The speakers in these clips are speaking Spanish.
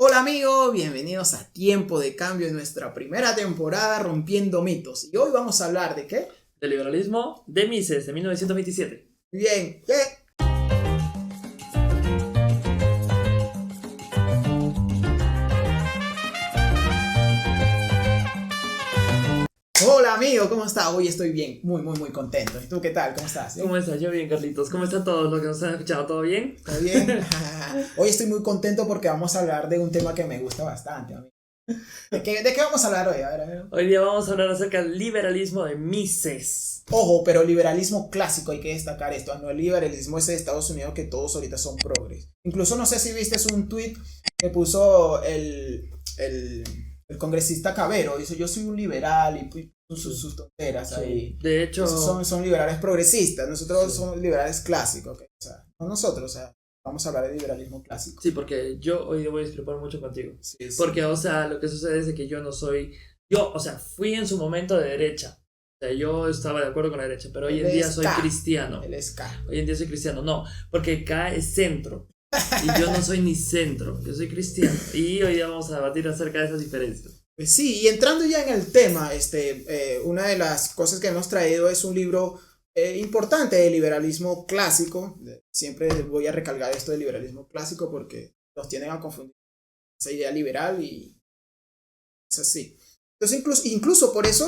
Hola amigos, bienvenidos a Tiempo de Cambio en nuestra primera temporada Rompiendo Mitos. Y hoy vamos a hablar ¿de qué? Del liberalismo de Mises de 1927. Bien, Hola amigo, ¿cómo estás? Hoy estoy bien, muy contento. ¿Y tú qué tal? ¿Cómo estás? ¿Cómo estás? Yo bien, Carlitos. ¿Cómo están todos los que nos han escuchado? ¿Todo bien? ¿Todo bien? Hoy estoy muy contento porque vamos a hablar de un tema que me gusta bastante, amigo. ¿De qué vamos a hablar hoy? A ver. Hoy día vamos a hablar acerca del liberalismo de Mises. Ojo, pero liberalismo clásico, hay que destcar esto. No el liberalismo ese de Estados Unidos que todos ahorita son progres. Incluso no sé si viste un tweet que puso el congresista Cabero. Dice, yo soy un liberal y sus tonteras ahí. De hecho, son liberales progresistas. Nosotros somos liberales clásicos. ¿Okay? O sea, no nosotros, o sea, vamos a hablar de liberalismo clásico. Sí, porque yo hoy voy a discrepar mucho contigo. Sí. Porque, o sea, lo que sucede es que yo no soy... fui en su momento de derecha. O sea, yo estaba de acuerdo con la derecha, pero hoy en día soy cristiano. El K. Hoy en día soy cristiano, no, porque K es centro. Y yo no soy ni centro, yo soy cristiano. Y hoy día vamos a debatir acerca de esas diferencias. Sí, y entrando ya en el tema, una de las cosas que hemos traído es un libro importante de liberalismo clásico. Siempre voy a recalcar esto del liberalismo clásico porque los tienden a confundir esa idea liberal y es así. Entonces incluso por eso,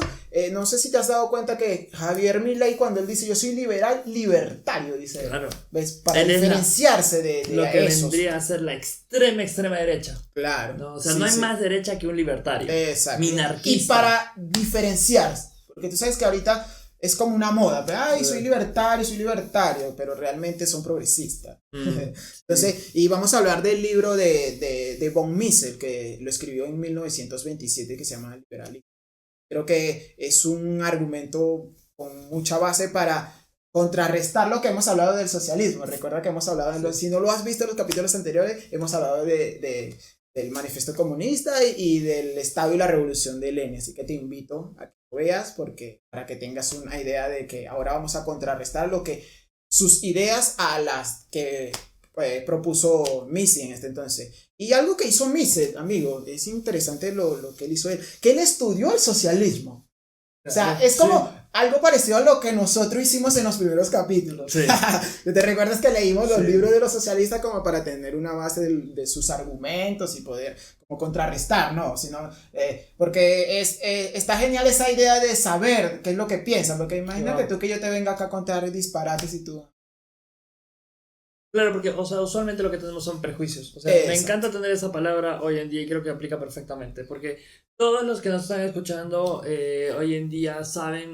no sé si te has dado cuenta que Javier Milei, cuando él dice yo soy liberal, libertario, dice, claro. ¿Ves? Para diferenciarse de lo que esos. vendría a ser la extrema derecha. Claro. ¿No? O sea, sí, no hay más derecha que un libertario. Exacto. Minarquista. Y para diferenciarse, porque tú sabes que ahorita es como una moda, pero soy libertario, pero realmente son progresistas. Entonces, y vamos a hablar del libro de von Mises, que lo escribió en 1927, que se llama Liberalismo. Creo que es un argumento con mucha base para contrarrestar lo que hemos hablado del socialismo. Recuerda que hemos hablado, si no lo has visto en los capítulos anteriores, hemos hablado del manifiesto comunista y del Estado y la revolución de Lenin, así que te invito a que lo veas para que tengas una idea de que ahora vamos a contrarrestar sus ideas a las que propuso Mises en este entonces. Y algo que hizo Mises, amigo, es interesante lo que él hizo que él estudió el socialismo. O sea, es como algo parecido a lo que nosotros hicimos en los primeros capítulos. Sí. ¿Te recuerdas que leímos los libros de los socialistas como para tener una base de sus argumentos y poder como contrarrestar, ¿no? Sino, porque está genial esa idea de saber qué es lo que piensan, porque imagínate tú que yo te venga acá a contar disparates y tú... Claro, porque, o sea, usualmente lo que tenemos son prejuicios. O sea, me encanta tener esa palabra hoy en día y creo que aplica perfectamente. Porque todos los que nos están escuchando hoy en día saben,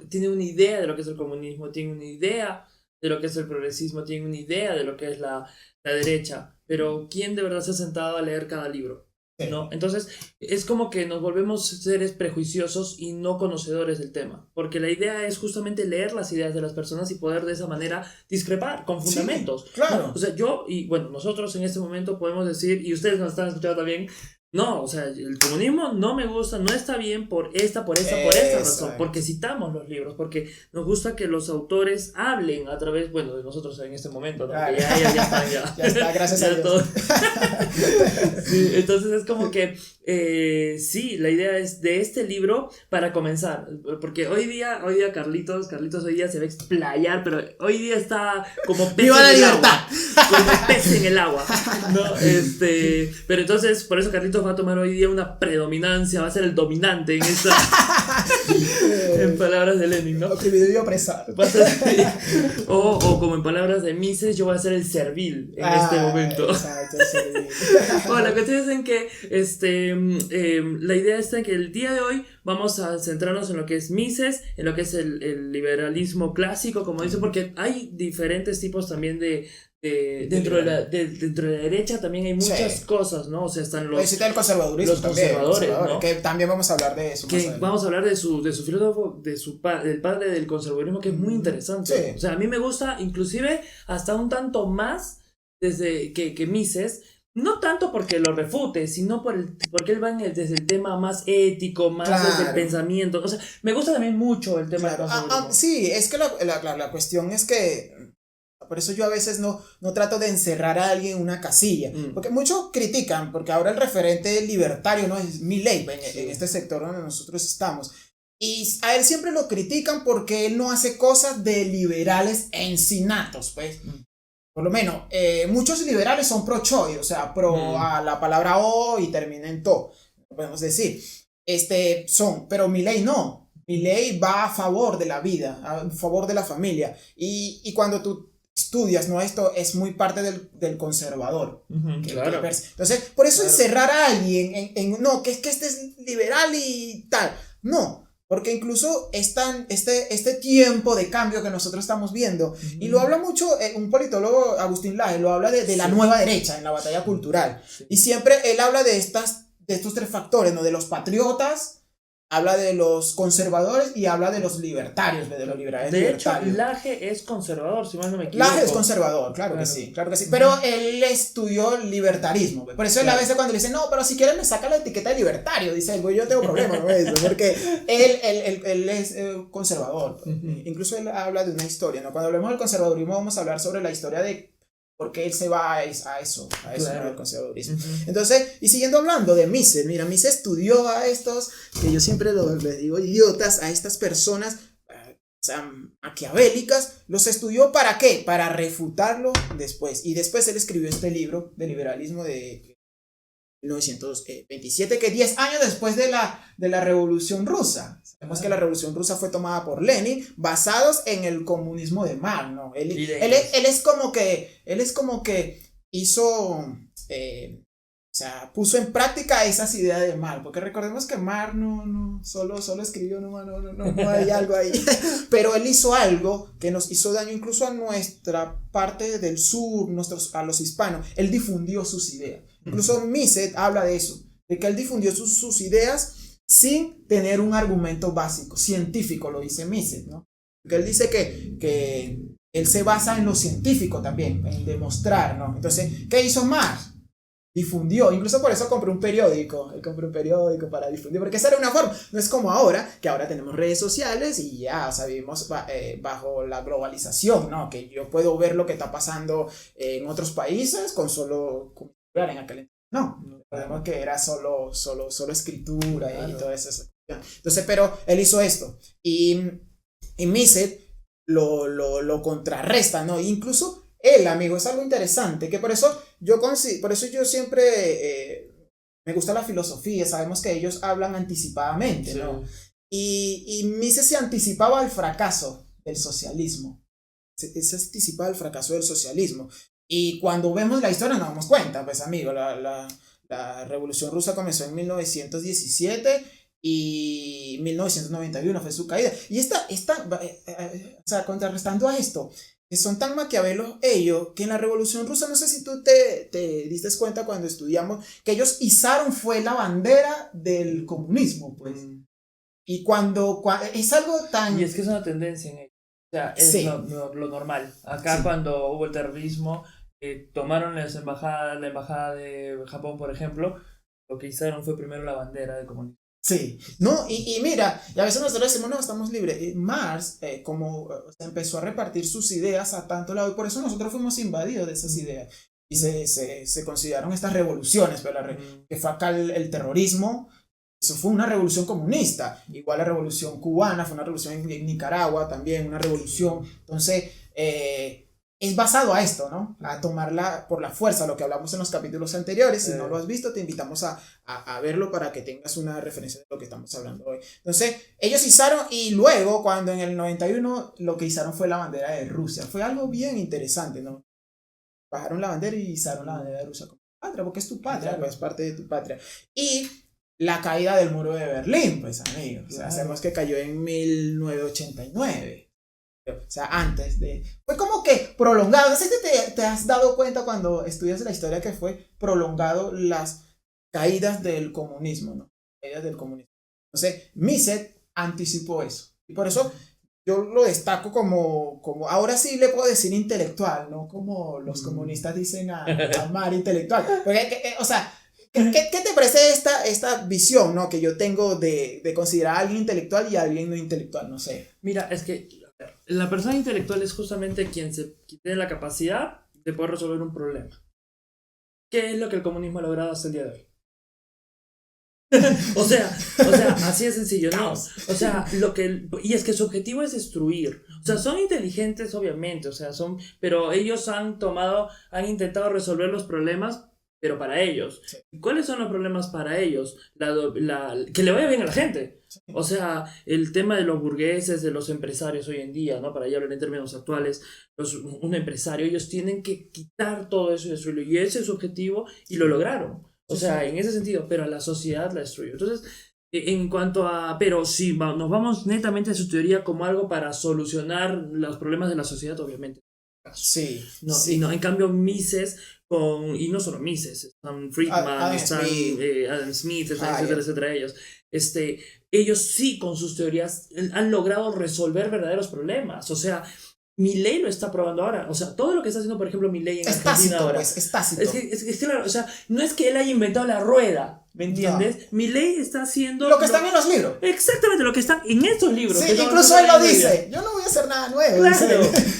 tienen una idea de lo que es el comunismo, tienen una idea de lo que es el progresismo, tienen una idea de lo que es la derecha. Pero ¿quién de verdad se ha sentado a leer cada libro? ¿No? Entonces es como que nos volvemos seres prejuiciosos y no conocedores del tema, porque la idea es justamente leer las ideas de las personas y poder de esa manera discrepar con fundamentos. Sí, claro. ¿No? O sea, nosotros en este momento podemos decir, y ustedes nos están escuchando también, no, o sea, el comunismo no me gusta, no está bien por esta razón, porque citamos los libros, porque nos gusta que los autores hablen a través, de nosotros en este momento, ¿no? Claro. Ya están, ya. Ya está, gracias a Dios. Todo. Sí, entonces es como que, sí, la idea es de este libro para comenzar, porque hoy día Carlitos hoy día se va a explayar, pero hoy día está como pez ¡viva la libertad! Como pez en el agua, ¿no? Pero entonces, por eso Carlitos va a tomar hoy día una predominancia, va a ser el dominante en esta en palabras de Lenin, ¿no? Oprimido y opresor. O como en palabras de Mises, yo voy a ser el servil en este momento. Exacto, servil. Bueno, la cuestión es en que la idea está en que el día de hoy vamos a centrarnos en lo que es Mises, en lo que es el liberalismo clásico, como dice, porque hay diferentes tipos también dentro de la derecha también hay muchas cosas, ¿no? O sea, están los conservadores, ¿no? Que también vamos a hablar de eso. Vamos a hablar de su filósofo, del padre del conservadurismo, que es muy interesante. Sí. O sea, a mí me gusta, inclusive, hasta un tanto más desde que Mises. No tanto porque lo refute, sino porque él va desde el tema más ético, más desde el pensamiento. O sea, me gusta también mucho el tema del conservadurismo. Sí, es que la cuestión es que Por eso yo a veces no trato de encerrar a alguien en una casilla, porque muchos critican, porque ahora el referente libertario, ¿no?, es Milei en este sector donde nosotros estamos. Y a él siempre lo critican porque él no hace cosas de liberales encinatos, pues. Por lo menos, muchos liberales son pro-choice, o sea, pro a la palabra O y termina en to, podemos decir. Pero Milei no. Milei va a favor de la vida, a favor de la familia. Y cuando tú estudias, ¿no?, esto es muy parte del conservador. Claro. Entonces, por eso encerrar a alguien no, que este es liberal y tal. No. Porque incluso este tiempo de cambio que nosotros estamos viendo, y lo habla mucho un politólogo, Agustín Laje, lo habla de la nueva derecha en la batalla cultural. Y siempre él habla de estos tres factores, ¿no? De los patriotas, habla de los conservadores y habla de los libertarios, de los liberales. De hecho, Laje es conservador, si mal no me equivoco. Laje es conservador, claro que sí. Pero él estudió libertarismo. Por eso él a veces cuando le dice, no, pero si quieres me saca la etiqueta de libertario, dice él, yo tengo problema con eso, porque él es conservador. Incluso él habla de una historia, ¿no? Cuando hablemos del conservadurismo vamos a hablar sobre la historia de por qué él se va a eso, claro, ¿no?, el conservadurismo. Entonces, y siguiendo hablando de Mises, mira, Mises estudió a estos, que yo siempre les digo idiotas, a estas personas, o sea, maquiavélicas, los estudió ¿para qué? Para refutarlo después. Y después él escribió este libro de liberalismo de 1927, que 10 años después de la Revolución Rusa. Sabemos que la Revolución Rusa fue tomada por Lenin, basados en el comunismo de Marx, ¿no? Él es como que hizo, o sea, puso en práctica esas ideas de Marx, porque recordemos que Marx no solo escribió, no hay algo ahí, pero él hizo algo que nos hizo daño incluso a nuestra parte del sur, a los hispanos. Él difundió sus ideas. Incluso Mises habla de eso, de que él difundió sus ideas sin tener un argumento básico, científico, lo dice Mises, ¿no? Porque él dice que él se basa en lo científico también, en demostrar, ¿no? Entonces, ¿qué hizo Marx? Difundió, incluso por eso compré un periódico, para difundir, porque esa era una forma, no es como ahora, que ahora tenemos redes sociales y ya, o sea, vivimos bajo la globalización, ¿no? Que yo puedo ver lo que está pasando en otros países con solo en aquel entonces. No, recordemos que era solo escritura, claro, y todo eso. Entonces, pero él hizo esto, y Mises lo contrarresta, ¿no? Incluso él, amigo, es algo interesante, que por eso yo siempre me gusta la filosofía. Sabemos que ellos hablan anticipadamente, sí, ¿no? Y Mises se anticipaba al fracaso del socialismo. Se anticipaba al fracaso del socialismo. Y cuando vemos la historia nos damos cuenta, pues, amigo, la Revolución Rusa comenzó en 1917 y 1991 fue su caída. Y o sea, contrarrestando a esto, que son tan maquiavelos ellos, que en la Revolución Rusa, no sé si tú te diste cuenta cuando estudiamos, que ellos izaron fue la bandera del comunismo, pues. Y cuando es algo tan... Y es que es una tendencia en ellos. O sea, es sí, lo normal. Acá sí, cuando hubo el terrorismo, tomaron la embajada de Japón, por ejemplo, lo que izaron fue primero la bandera del comunismo. Sí, no, y mira, y a veces nosotros decimos, no, estamos libres. Marx, empezó a repartir sus ideas a tanto lado, y por eso nosotros fuimos invadidos de esas ideas. Y se consideraron estas revoluciones, pero que fue acá el terrorismo. Eso fue una revolución comunista, igual la revolución cubana, fue una revolución en Nicaragua también, una revolución. Entonces, es basado a esto, ¿no? A tomarla por la fuerza, lo que hablamos en los capítulos anteriores. Si no lo has visto, te invitamos a verlo para que tengas una referencia de lo que estamos hablando hoy. Entonces, ellos izaron, y luego, cuando en el 91, lo que izaron fue la bandera de Rusia. Fue algo bien interesante, ¿no? Bajaron la bandera y izaron la bandera de Rusia como patria, porque es tu patria, claro, pues, es parte de tu patria. Y la caída del muro de Berlín, pues, amigos. O sea, sabemos que cayó en 1989. O sea, antes de... Fue como que prolongado. No sé si te has dado cuenta cuando estudias la historia que fue prolongado las caídas del comunismo, ¿no? Caídas del comunismo. Entonces, Mises anticipó eso. Y por eso yo lo destaco como ahora sí le puedo decir intelectual, no como los comunistas dicen a Mar intelectual. Porque, o sea... ¿Qué te parece esta visión, ¿no?, que yo tengo de considerar a alguien intelectual y a alguien no intelectual? No sé. Mira, es que La persona intelectual es justamente quien tiene la capacidad de poder resolver un problema. ¿Qué es lo que el comunismo ha logrado hasta el día de hoy? o sea, así de sencillo, ¿no? O sea, y es que su objetivo es destruir. O sea, son inteligentes, obviamente, pero ellos han intentado resolver los problemas, pero para ellos. Sí. ¿Cuáles son los problemas para ellos? Que le vaya bien a la gente. O sea, el tema de los burgueses, de los empresarios hoy en día, ¿no? Para ya hablar en términos actuales, un empresario, ellos tienen que quitar todo eso y destruirlo. Y ese es su objetivo y lo lograron. O sea, en ese sentido, pero a la sociedad la destruyó. Entonces, en cuanto a... Pero si nos vamos netamente a su teoría como algo para solucionar los problemas de la sociedad, obviamente. Sí. No, sí. Y no, en cambio, Mises, y no solo Mises, están Friedman, están Adam Smith, etcétera, ellos sí con sus teorías han logrado resolver verdaderos problemas. O sea, Milei lo está probando ahora. O sea, todo lo que está haciendo, por ejemplo, Milei en Argentina ahora. Es tácito. Es claro, o sea, no es que él haya inventado la rueda, ¿me entiendes? No. Milei está haciendo... Lo que están en los libros. Exactamente, lo que están en estos libros. Sí, incluso él lo dice. Yo no voy a hacer nada nuevo.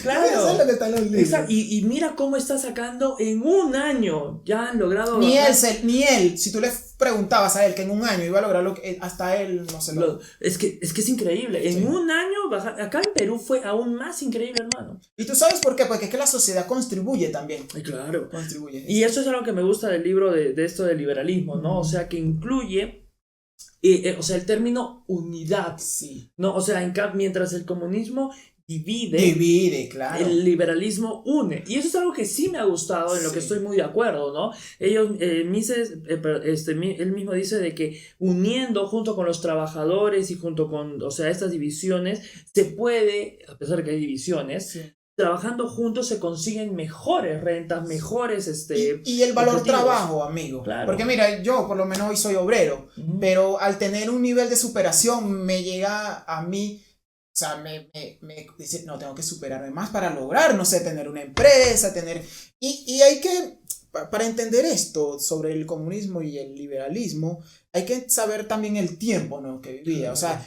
Claro. Voy a hacer lo que está en los libros. Exacto. Y mira cómo está sacando en un año. Ya han logrado... Ni él, si tú le preguntabas a él que en un año iba a lograr lo que... Hasta él no se lo... Es que es increíble. En un año, acá en Perú fue aún más increíble, hermano. ¿Y tú sabes por qué? Porque es que la sociedad contribuye también. Claro. Contribuye. Y eso es algo que me gusta del libro de esto del liberalismo, ¿no? O sea, que incluye... o sea, el término unidad. Sí. ¿No? O sea, mientras el comunismo divide, claro. El liberalismo une. Y eso es algo que sí me ha gustado, en lo que estoy muy de acuerdo, ¿no? Mises, él mismo dice de que uniendo junto con los trabajadores y junto con, o sea, estas divisiones, se puede, a pesar de que hay divisiones, sí, trabajando juntos se consiguen mejores rentas, mejores y el valor objetivos. Trabajo, amigo. Claro. Porque mira, yo por lo menos hoy soy obrero, pero al tener un nivel de superación me llega a mí, o sea, me dice, no, tengo que superarme más para lograr, no sé, tener una empresa, y hay que, para entender esto sobre el comunismo y el liberalismo, hay que saber también el tiempo, ¿no?, que vivía. O sea,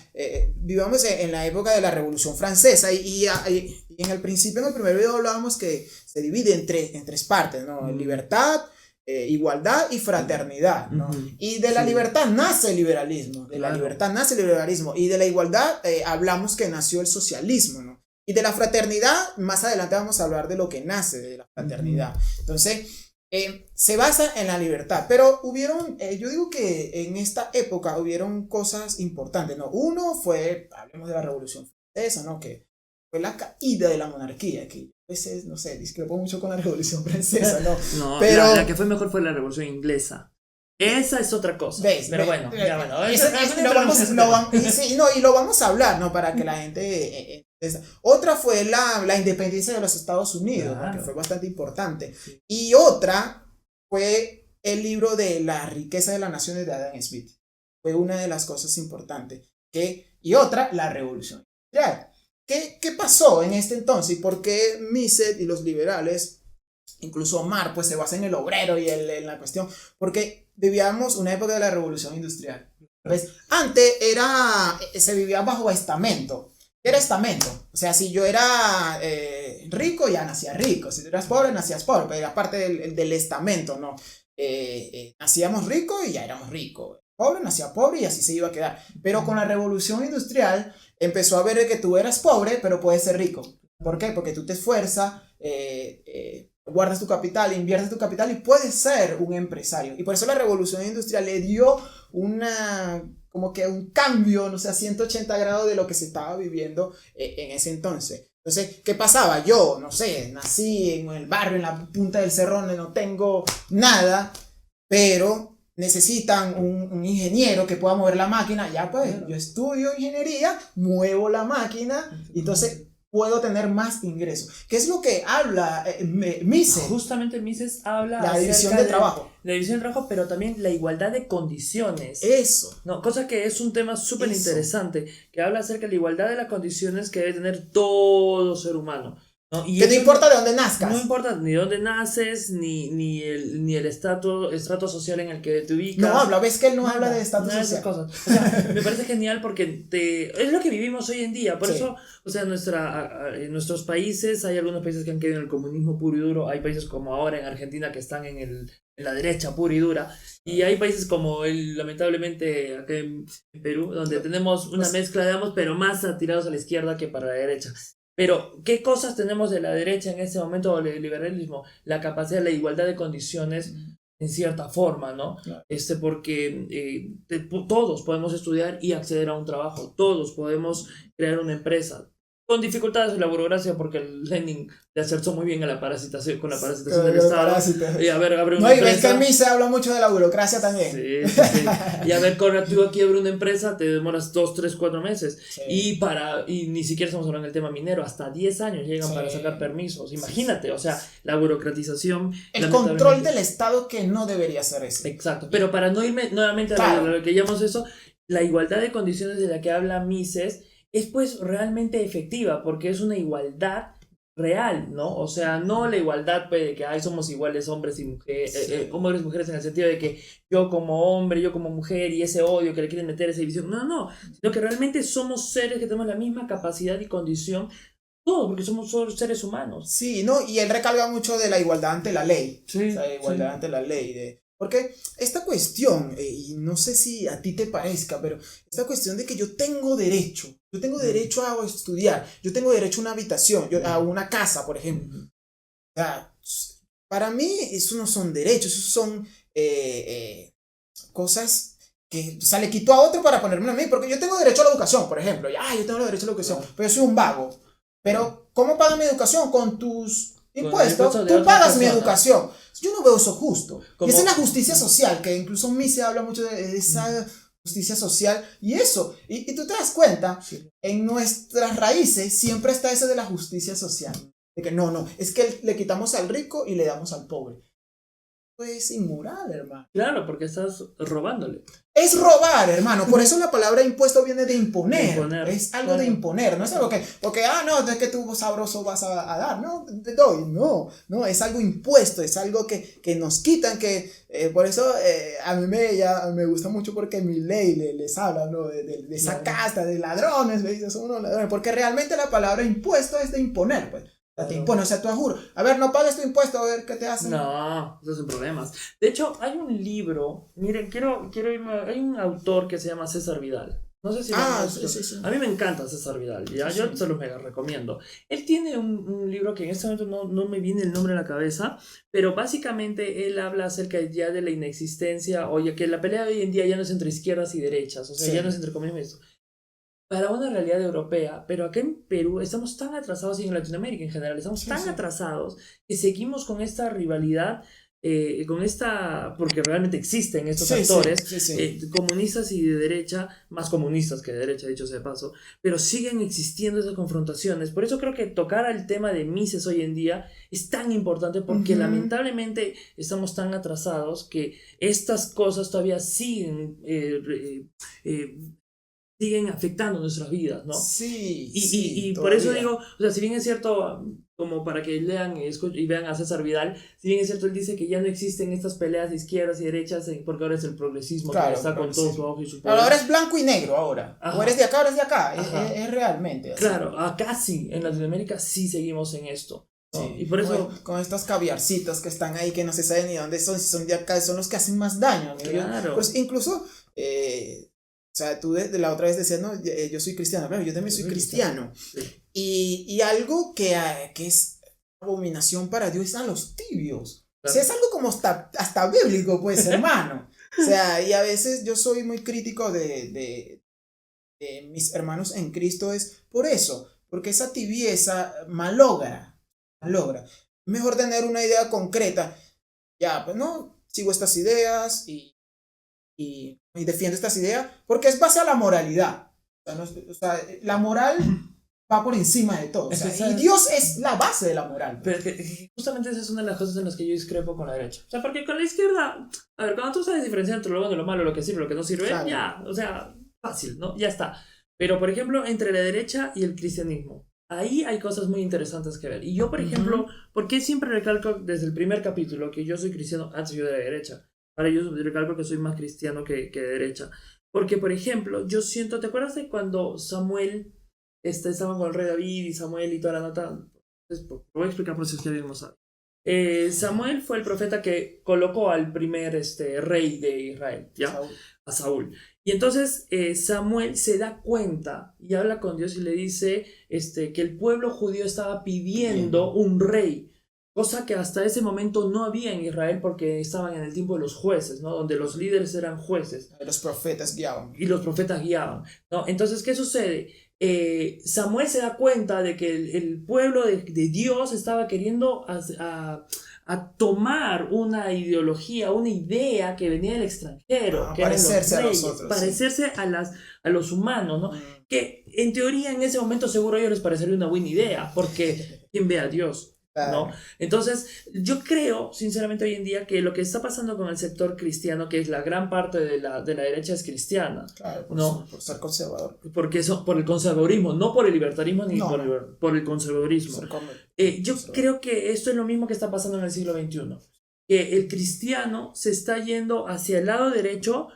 vivíamos en la época de la Revolución Francesa y en el principio, en el primer video hablábamos que se divide en tres partes, ¿no? Libertad, igualdad y fraternidad, ¿no? Y de la libertad nace el liberalismo, la libertad nace el liberalismo, y de la igualdad hablamos que nació el socialismo, ¿no? Y de la fraternidad, más adelante vamos a hablar de lo que nace de la fraternidad. Entonces, se basa en la libertad, pero yo digo que en esta época hubieron cosas importantes, ¿no? Uno fue, hablemos de la Revolución Francesa, ¿no?, que fue la caída de la monarquía, que a veces, no sé, discrepo mucho con la Revolución Francesa, ¿no? No, pero la que fue mejor fue la Revolución Inglesa. Esa es otra cosa. Pero bueno. Lo vamos a hablar, ¿no?, para que la gente... Otra fue la independencia de los Estados Unidos, claro, ¿no?, que fue bastante importante. Sí. Y otra fue el libro de La riqueza de las naciones de Adam Smith. Fue una de las cosas importantes. Y otra, la revolución industrial. ¿Qué pasó en este entonces? ¿Y por qué Mises y los liberales, incluso Marx, pues se basa en el obrero y en la cuestión? Porque vivíamos una época de la revolución industrial. ¿Ves? Antes se vivía bajo estamento. Era estamento, o sea, si yo era rico, ya nacía rico, si tú eras pobre, nacías pobre, pero era parte del estamento, ¿no? Nacíamos ricos y ya éramos ricos, pobre nacía pobre y así se iba a quedar. Pero con la revolución industrial empezó a ver que tú eras pobre, pero puedes ser rico. ¿Por qué? Porque tú te esfuerzas, guardas tu capital, inviertes tu capital y puedes ser un empresario. Y por eso la revolución industrial le dio como que un cambio, no sé, a 180 grados de lo que se estaba viviendo en ese entonces. Entonces, ¿qué pasaba? Yo, no sé, nací en el barrio, en la punta del cerro, donde no tengo nada, pero necesitan un ingeniero que pueda mover la máquina. Ya pues, yo estudio ingeniería, muevo la máquina, y entonces puedo tener más ingresos. ¿Qué es lo que habla Mises? Justamente Mises habla la división de trabajo. La división de trabajo, pero también la igualdad de condiciones. Eso. No, cosa que es un tema súper interesante, que habla acerca de la igualdad de las condiciones que debe tener todo ser humano. ¿no? Y que no importa de dónde nazcas. No importa ni dónde naces, ni el estrato social en el que te ubicas. Ves que él no habla de estatus social. Esas cosas. O sea, me parece genial porque es lo que vivimos hoy en día. Por eso, o sea, en nuestros países, hay algunos países que han quedado en el comunismo puro y duro. Hay países como ahora en Argentina que están en la derecha pura y dura. Y hay países como lamentablemente acá en Perú, donde tenemos una mezcla de ambos, pero más tirados a la izquierda que para la derecha. Pero, ¿qué cosas tenemos de la derecha en este momento del liberalismo? La capacidad, la igualdad de condiciones, en cierta forma, ¿no? Claro. Porque todos podemos estudiar y acceder a un trabajo, todos podemos crear una empresa. Con dificultades en la burocracia, porque el Lenin le acertó muy bien a la parasitación, con la parasitación del Estado. Y a ver, abre una empresa. Y ves que a mí se habla mucho de la burocracia también. Sí. Y a ver, tú aquí abres una empresa, te demoras 2, 3, 4 meses. Sí. Y ni siquiera estamos hablando del tema minero, hasta 10 años llegan para sacar permisos. Imagínate, o sea, la burocratización. El control del Estado que no debería ser ese. Exacto, pero para no irme nuevamente a lo que llamamos eso, la igualdad de condiciones de la que habla Mises es pues realmente efectiva, porque es una igualdad real, ¿no? O sea, no la igualdad pues, de que somos iguales hombres y mujeres, hombres y mujeres en el sentido de que yo como hombre, yo como mujer y ese odio que le quieren meter, esa división, no, sino que realmente somos seres que tenemos la misma capacidad y condición, todos, porque somos seres humanos. Sí, ¿no? Y él recalca mucho de la igualdad ante la ley, igualdad ante la ley, porque esta cuestión, y no sé si a ti te parezca, pero esta cuestión de que yo tengo derecho a estudiar, yo tengo derecho a una habitación, a una casa, por ejemplo. O sea, para mí eso no son derechos, eso son cosas que le quito a otro para ponerme a mí, porque yo tengo derecho a la educación, por ejemplo. Yo tengo derecho a la educación, pero yo soy un vago. Pero, ¿cómo pagas mi educación? Con tus impuestos, tú pagas mi educación. Yo no veo eso justo. Y esa es la justicia social, que incluso Mises habla mucho de esa justicia social. Y eso, y tú te das cuenta, en nuestras raíces siempre está eso de la justicia social. De que no, es que le quitamos al rico y le damos al pobre. Es inmoral, hermano. Claro, porque estás robándole. Es robar, hermano. Por eso la palabra impuesto viene de imponer. Es algo de imponer. No es algo que, porque, es que tú sabroso vas a dar. No, te doy. No, es algo impuesto. Es algo que nos quitan. Que por eso a mí me gusta mucho porque Milei les habla, ¿no? De esa casta, de ladrones. Le dice, son unos ladrones. Porque realmente la palabra impuesto es de imponer, pues. Te impone, o sea, tú juro, a ver, no pagues tu impuesto, a ver qué te hacen. No, esos son problemas. De hecho, hay un libro, miren, quiero irme, hay un autor que se llama César Vidal. No sé si sí. A mí me encanta César Vidal, yo se los mega recomiendo. Él tiene un libro que en este momento no me viene el nombre a la cabeza, pero básicamente él habla acerca ya de la inexistencia, oye, que la pelea de hoy en día ya no es entre izquierdas y derechas, o sea, ya no es entre comunismo y esto. Para una realidad europea, pero acá en Perú estamos tan atrasados, y en Latinoamérica en general, estamos tan atrasados que seguimos con esta rivalidad, porque realmente existen estos actores, comunistas y de derecha, más comunistas que de derecha, dicho sea de paso, pero siguen existiendo esas confrontaciones. Por eso creo que tocar el tema de Mises hoy en día es tan importante, porque lamentablemente estamos tan atrasados que estas cosas todavía siguen afectando nuestras vidas, ¿no? Sí. Y por eso digo, o sea, si bien es cierto, como para que lean y vean a César Vidal, si bien es cierto, él dice que ya no existen estas peleas de izquierdas y derechas, porque ahora es el progresismo, que está con todo su ojo y su poder. Ahora es blanco y negro, ahora. Ajá. O eres de acá o eres de acá. Es realmente así. Claro, acá sí, en Latinoamérica sí seguimos en esto. ¿No? Sí, y por eso con estos caviarcitos que están ahí, que no se sabe ni dónde son, si son de acá, son los que hacen más daño. Claro. Pues incluso... o sea, tú de la otra vez decías, no, yo soy cristiano. Claro, yo también soy cristiano. Sí. Y algo que es abominación para Dios es a los tibios. Claro. O sea, es algo como hasta bíblico, pues, hermano. O sea, y a veces yo soy muy crítico de mis hermanos en Cristo, es por eso. Porque esa tibieza malogra. Mejor tener una idea concreta. Ya, pues no, sigo estas ideas y defiendo estas ideas porque es base a la moralidad. O sea, la moral va por encima de todo. O sea, y Dios es la base de la moral. Pero justamente esa es una de las cosas en las que yo discrepo con la derecha. O sea, porque con la izquierda, a ver, cuando tú sabes diferenciar entre lo bueno, lo malo, lo que sirve, lo que no sirve, ya, o sea, fácil, ¿no? Ya está. Pero, por ejemplo, entre la derecha y el cristianismo, ahí hay cosas muy interesantes que ver. Y yo, por ejemplo, ¿por qué siempre recalco desde el primer capítulo que yo soy cristiano antes yo de la derecha? Ahora yo recalco que soy más cristiano que de derecha. Porque, por ejemplo, yo siento, ¿te acuerdas de cuando Samuel estaba con el rey David y Samuel y toda la nota? Entonces, voy a explicar por si es que alguien no sabe. Samuel fue el profeta que colocó al primer rey de Israel, ¿ya? A Saúl. Y entonces Samuel se da cuenta y habla con Dios y le dice que el pueblo judío estaba pidiendo un rey, cosa que hasta ese momento no había en Israel porque estaban en el tiempo de los jueces, ¿no? Donde los líderes eran jueces. Los profetas guiaban. Y los profetas guiaban, ¿no? Entonces, ¿qué sucede? Samuel se da cuenta de que el pueblo de Dios estaba queriendo a tomar una ideología, una idea que venía del extranjero, que parecerse eran los reyes, a nosotros, parecerse a los humanos, ¿no? Que en teoría en ese momento seguro a ellos les parecería una buena idea, porque ¿quién ve a Dios? ¿No? Entonces, yo creo, sinceramente, hoy en día que lo que está pasando con el sector cristiano, que es la gran parte de la derecha es cristiana, claro, por ser conservador. Porque por el conservadurismo, no por el libertarismo ni por el conservadurismo. Yo creo que esto es lo mismo que está pasando en el siglo XXI. Que el cristiano se está yendo hacia el lado derecho,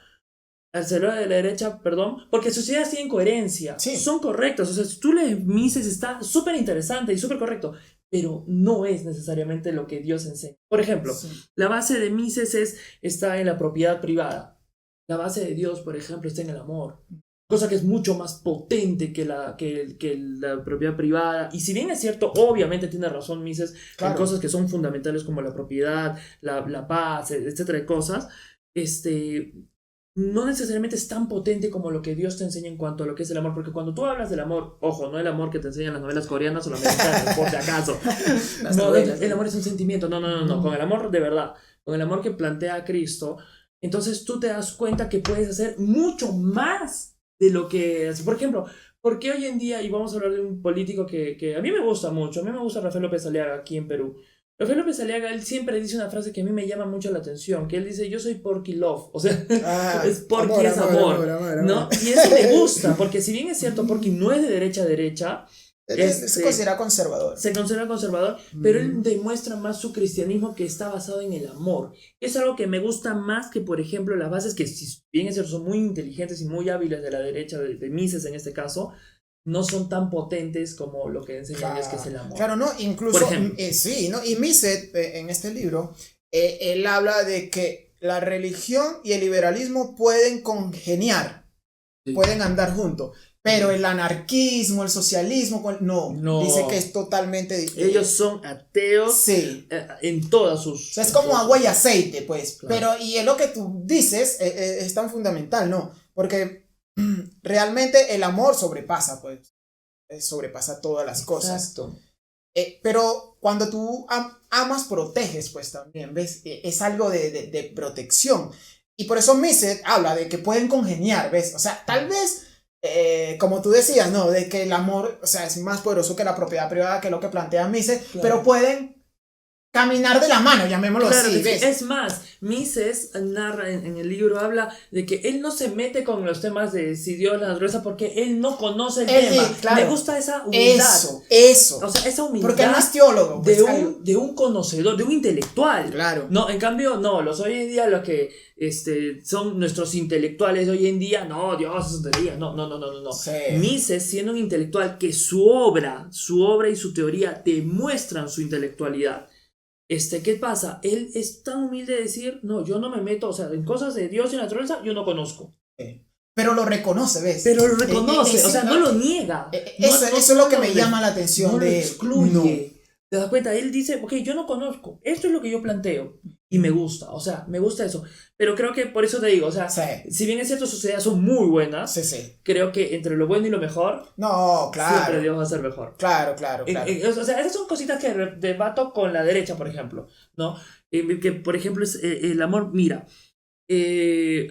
hacia el lado de la derecha, perdón, porque sus ideas tienen coherencia, son correctas. O sea, si tú lees Mises, está súper interesante y súper correcto, pero no es necesariamente lo que Dios enseña. Por ejemplo, la base de Mises está en la propiedad privada. La base de Dios, por ejemplo, está en el amor. Cosa que es mucho más potente que la propiedad privada. Y si bien es cierto, obviamente tiene razón Mises en cosas que son fundamentales como la propiedad, la paz, etcétera de cosas, no necesariamente es tan potente como lo que Dios te enseña en cuanto a lo que es el amor, porque cuando tú hablas del amor, ojo, no el amor que te enseñan las novelas coreanas o las americanas, por si acaso. No, el amor es un sentimiento, no, con el amor de verdad, con el amor que plantea Cristo, entonces tú te das cuenta que puedes hacer mucho más de lo que hace. Por ejemplo, porque hoy en día, y vamos a hablar de un político que a mí me gusta mucho, a mí me gusta Rafael López Aliaga aquí en Perú. Rafael López Aliaga, él siempre dice una frase que a mí me llama mucho la atención, que él dice, yo soy Porky Love, o sea, es Porky es amor, ¿no? Y eso me gusta, porque si bien es cierto, Porky no es de derecha a derecha, se considera conservador. Se considera conservador, pero él demuestra más su cristianismo que está basado en el amor. Es algo que me gusta más que, por ejemplo, las bases que, si bien es cierto, son muy inteligentes y muy hábiles de la derecha, de Mises en este caso, no son tan potentes como lo que enseñan es que es el amor. Claro, ¿no? Incluso, sí, ¿no? Y Mises, en este libro, él habla de que la religión y el liberalismo pueden congeniar, pueden andar juntos, pero el anarquismo, el socialismo, no, dice que es totalmente diferente. Ellos son ateos en todas sus... O sea, es como agua y aceite, pues, pero, y es lo que tú dices, es tan fundamental, ¿no? Porque realmente el amor sobrepasa, pues, sobrepasa todas las cosas. Exacto. Pero cuando tú amas, proteges, pues también, ¿ves? Es algo de protección. Y por eso Mises habla de que pueden congeniar, ¿ves? O sea, tal vez, como tú decías, ¿no? De que el amor, o sea, es más poderoso que la propiedad privada, que es lo que plantea Mises, pero pueden caminar de la mano, llamémoslo así, ¿ves? Es más, Mises narra en el libro, habla de que él no se mete con los temas de si Dios, la naturaleza, porque él no conoce el tema. Claro. Me gusta esa humildad. Eso. O sea, esa humildad. Porque no es teólogo. Pues, de un conocedor, de un intelectual. Claro. No, en cambio, no, los hoy en día, los que son nuestros intelectuales hoy en día, no, Dios, eso te diría. No. Sí. Mises, siendo un intelectual que su obra y su teoría demuestran su intelectualidad. ¿Qué pasa? Él es tan humilde de decir, no, yo no me meto, o sea, en cosas de Dios y naturaleza, yo no conozco. Pero lo reconoce, ¿ves? Pero lo reconoce, o sea, no lo niega. Eso es lo que me llama la atención. No lo excluye. ¿Te das cuenta? Él dice, ok, yo no conozco, esto es lo que yo planteo. Y me gusta, o sea, me gusta eso. Pero creo que por eso te digo, o sea, si bien es cierto, sus ideas son muy buenas, creo que entre lo bueno y lo mejor, siempre Dios va a ser mejor. Claro. O sea, esas son cositas que debato con la derecha, por ejemplo, ¿no? Que, por ejemplo, es el amor. Mira,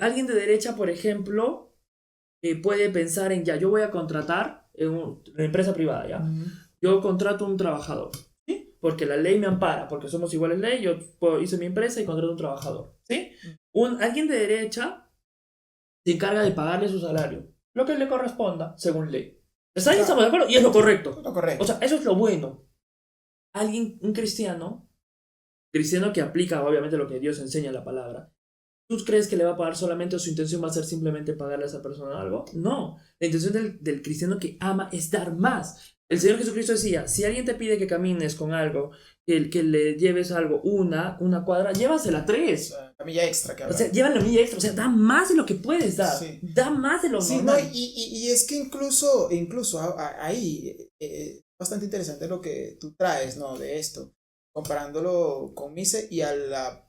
alguien de derecha, por ejemplo, puede pensar en, ya, yo voy a contratar en una empresa privada, ¿ya? Yo contrato un trabajador. Porque la ley me ampara, porque somos iguales ley, yo hice mi empresa y contrato un trabajador, ¿sí? Alguien de derecha se encarga de pagarle su salario, lo que le corresponda, según ley, Ahí estamos de acuerdo y es lo correcto. Lo correcto. O sea, eso es lo bueno. Un cristiano que aplica obviamente lo que Dios enseña en la palabra, ¿tú crees que le va a pagar solamente o su intención va a ser simplemente pagarle a esa persona algo? No. La intención del cristiano que ama es dar más. El Señor Jesucristo decía, si alguien te pide que camines con algo, que le lleves algo, una cuadra, llévasela 3. O sea, la milla extra que O sea, llévale la milla extra. O sea, da más de lo que puedes dar. Sí. Da más de lo sí, normal. No, y es que incluso ahí es bastante interesante lo que tú traes, ¿no? De esto, comparándolo con Mise y a la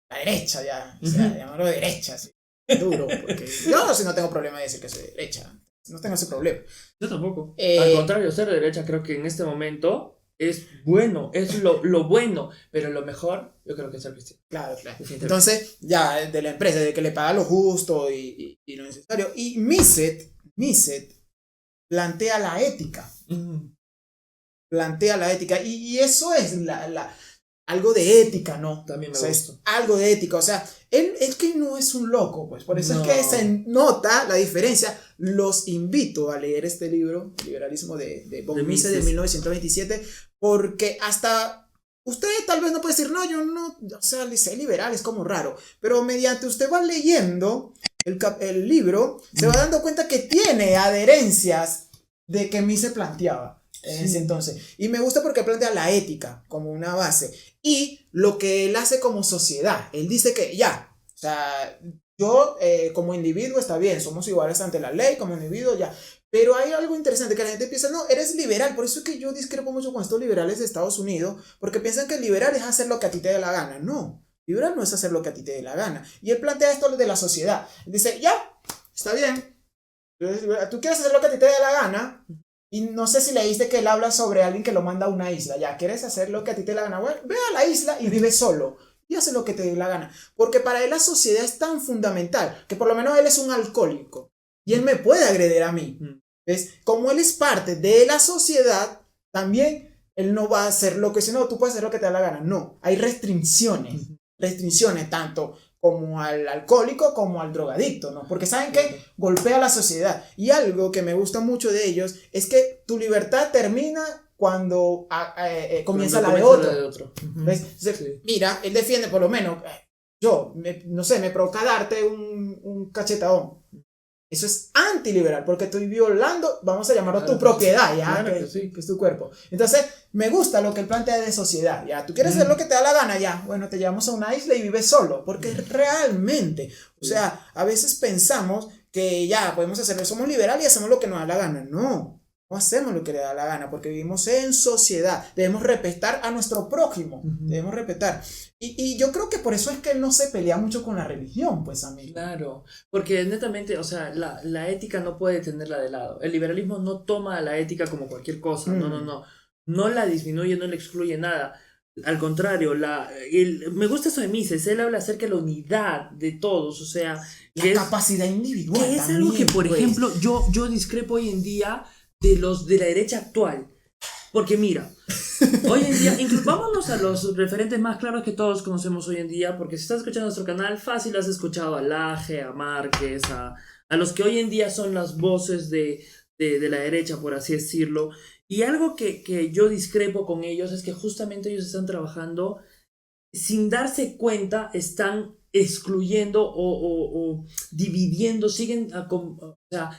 derecha ya, o sea, llamarlo derecha, sí, duro, porque yo no tengo problema de decir que soy de derecha, no tengo ese problema. Yo tampoco. Al contrario, ser de derecha creo que en este momento es bueno, es lo bueno, pero lo mejor yo creo que es ser cristiano. Claro. Entonces, ya de la empresa, de que le paga lo justo y lo necesario. Y Mises plantea la ética. Plantea la ética. Y eso es algo de ética, ¿no? También me gusta. Es algo de ética. O sea, él es que no es un loco, pues. Por eso es que se nota la diferencia. Los invito a leer este libro, Liberalismo de von Mises de 1927, porque hasta usted tal vez no puede decir, no, yo no, o sea, ser liberal es como raro, pero mediante usted va leyendo el libro, se va dando cuenta que tiene adherencias de que Mises planteaba en ese entonces. Y me gusta porque plantea la ética como una base y lo que él hace como sociedad. Él dice que ya, o sea, yo como individuo está bien, somos iguales ante la ley, como individuo ya. Pero hay algo interesante que la gente piensa, no, eres liberal. Por eso es que yo discrepo mucho con estos liberales de Estados Unidos, porque piensan que liberal es hacer lo que a ti te dé la gana. No, liberal no es hacer lo que a ti te dé la gana. Y él plantea esto de la sociedad. Él dice, ya, está bien, tú quieres hacer lo que a ti te dé la gana. Y no sé si leíste que él habla sobre alguien que lo manda a una isla. Ya, ¿quieres hacer lo que a ti te dé la gana? Bueno, ve a la isla y vive solo. Y hace lo que te dé la gana. Porque para él la sociedad es tan fundamental que por lo menos él es un alcohólico. Y él me puede agredir a mí. ¿Ves? Como él es parte de la sociedad, también él no va a hacer lo que dice, no, tú puedes hacer lo que te da la gana. No, hay restricciones. Restricciones tanto como al alcohólico como al drogadicto, ¿no? Porque saben que golpea a la sociedad. Y algo que me gusta mucho de ellos es que tu libertad termina cuando comienza la de otro. ¿Ves? Entonces, sí. Mira, él defiende por lo menos, no sé, me provoca darte un cachetadón. Eso es antiliberal, porque estoy violando, vamos a llamarlo tu propiedad, ya, claro que es tu cuerpo. Entonces, me gusta lo que él plantea de sociedad, ya, tú quieres hacer lo que te da la gana, ya, bueno, te llevamos a una isla y vives solo, porque realmente, o sea, a veces pensamos que ya, podemos hacerlo, somos liberales y hacemos lo que nos da la gana, no hacemos lo que le da la gana, porque vivimos en sociedad, debemos respetar a nuestro prójimo, debemos respetar. Y yo creo que por eso es que él no se pelea mucho con la religión, pues, amigo. Claro, porque netamente, o sea, la ética no puede tenerla de lado. El liberalismo no toma la ética como cualquier cosa, no la disminuye, no le excluye nada. Al contrario, me gusta eso de Mises, él habla acerca de la unidad de todos, o sea... La capacidad individual que es también, algo que, por ejemplo, yo discrepo hoy en día de los de la derecha actual. Porque mira, hoy en día, vámonos a los referentes más claros que todos conocemos hoy en día, porque si estás escuchando nuestro canal, fácil has escuchado a Laje, a Márquez, a los que hoy en día son las voces de la derecha, por así decirlo. Y algo que yo discrepo con ellos es que justamente ellos están trabajando sin darse cuenta, están excluyendo o dividiendo, siguen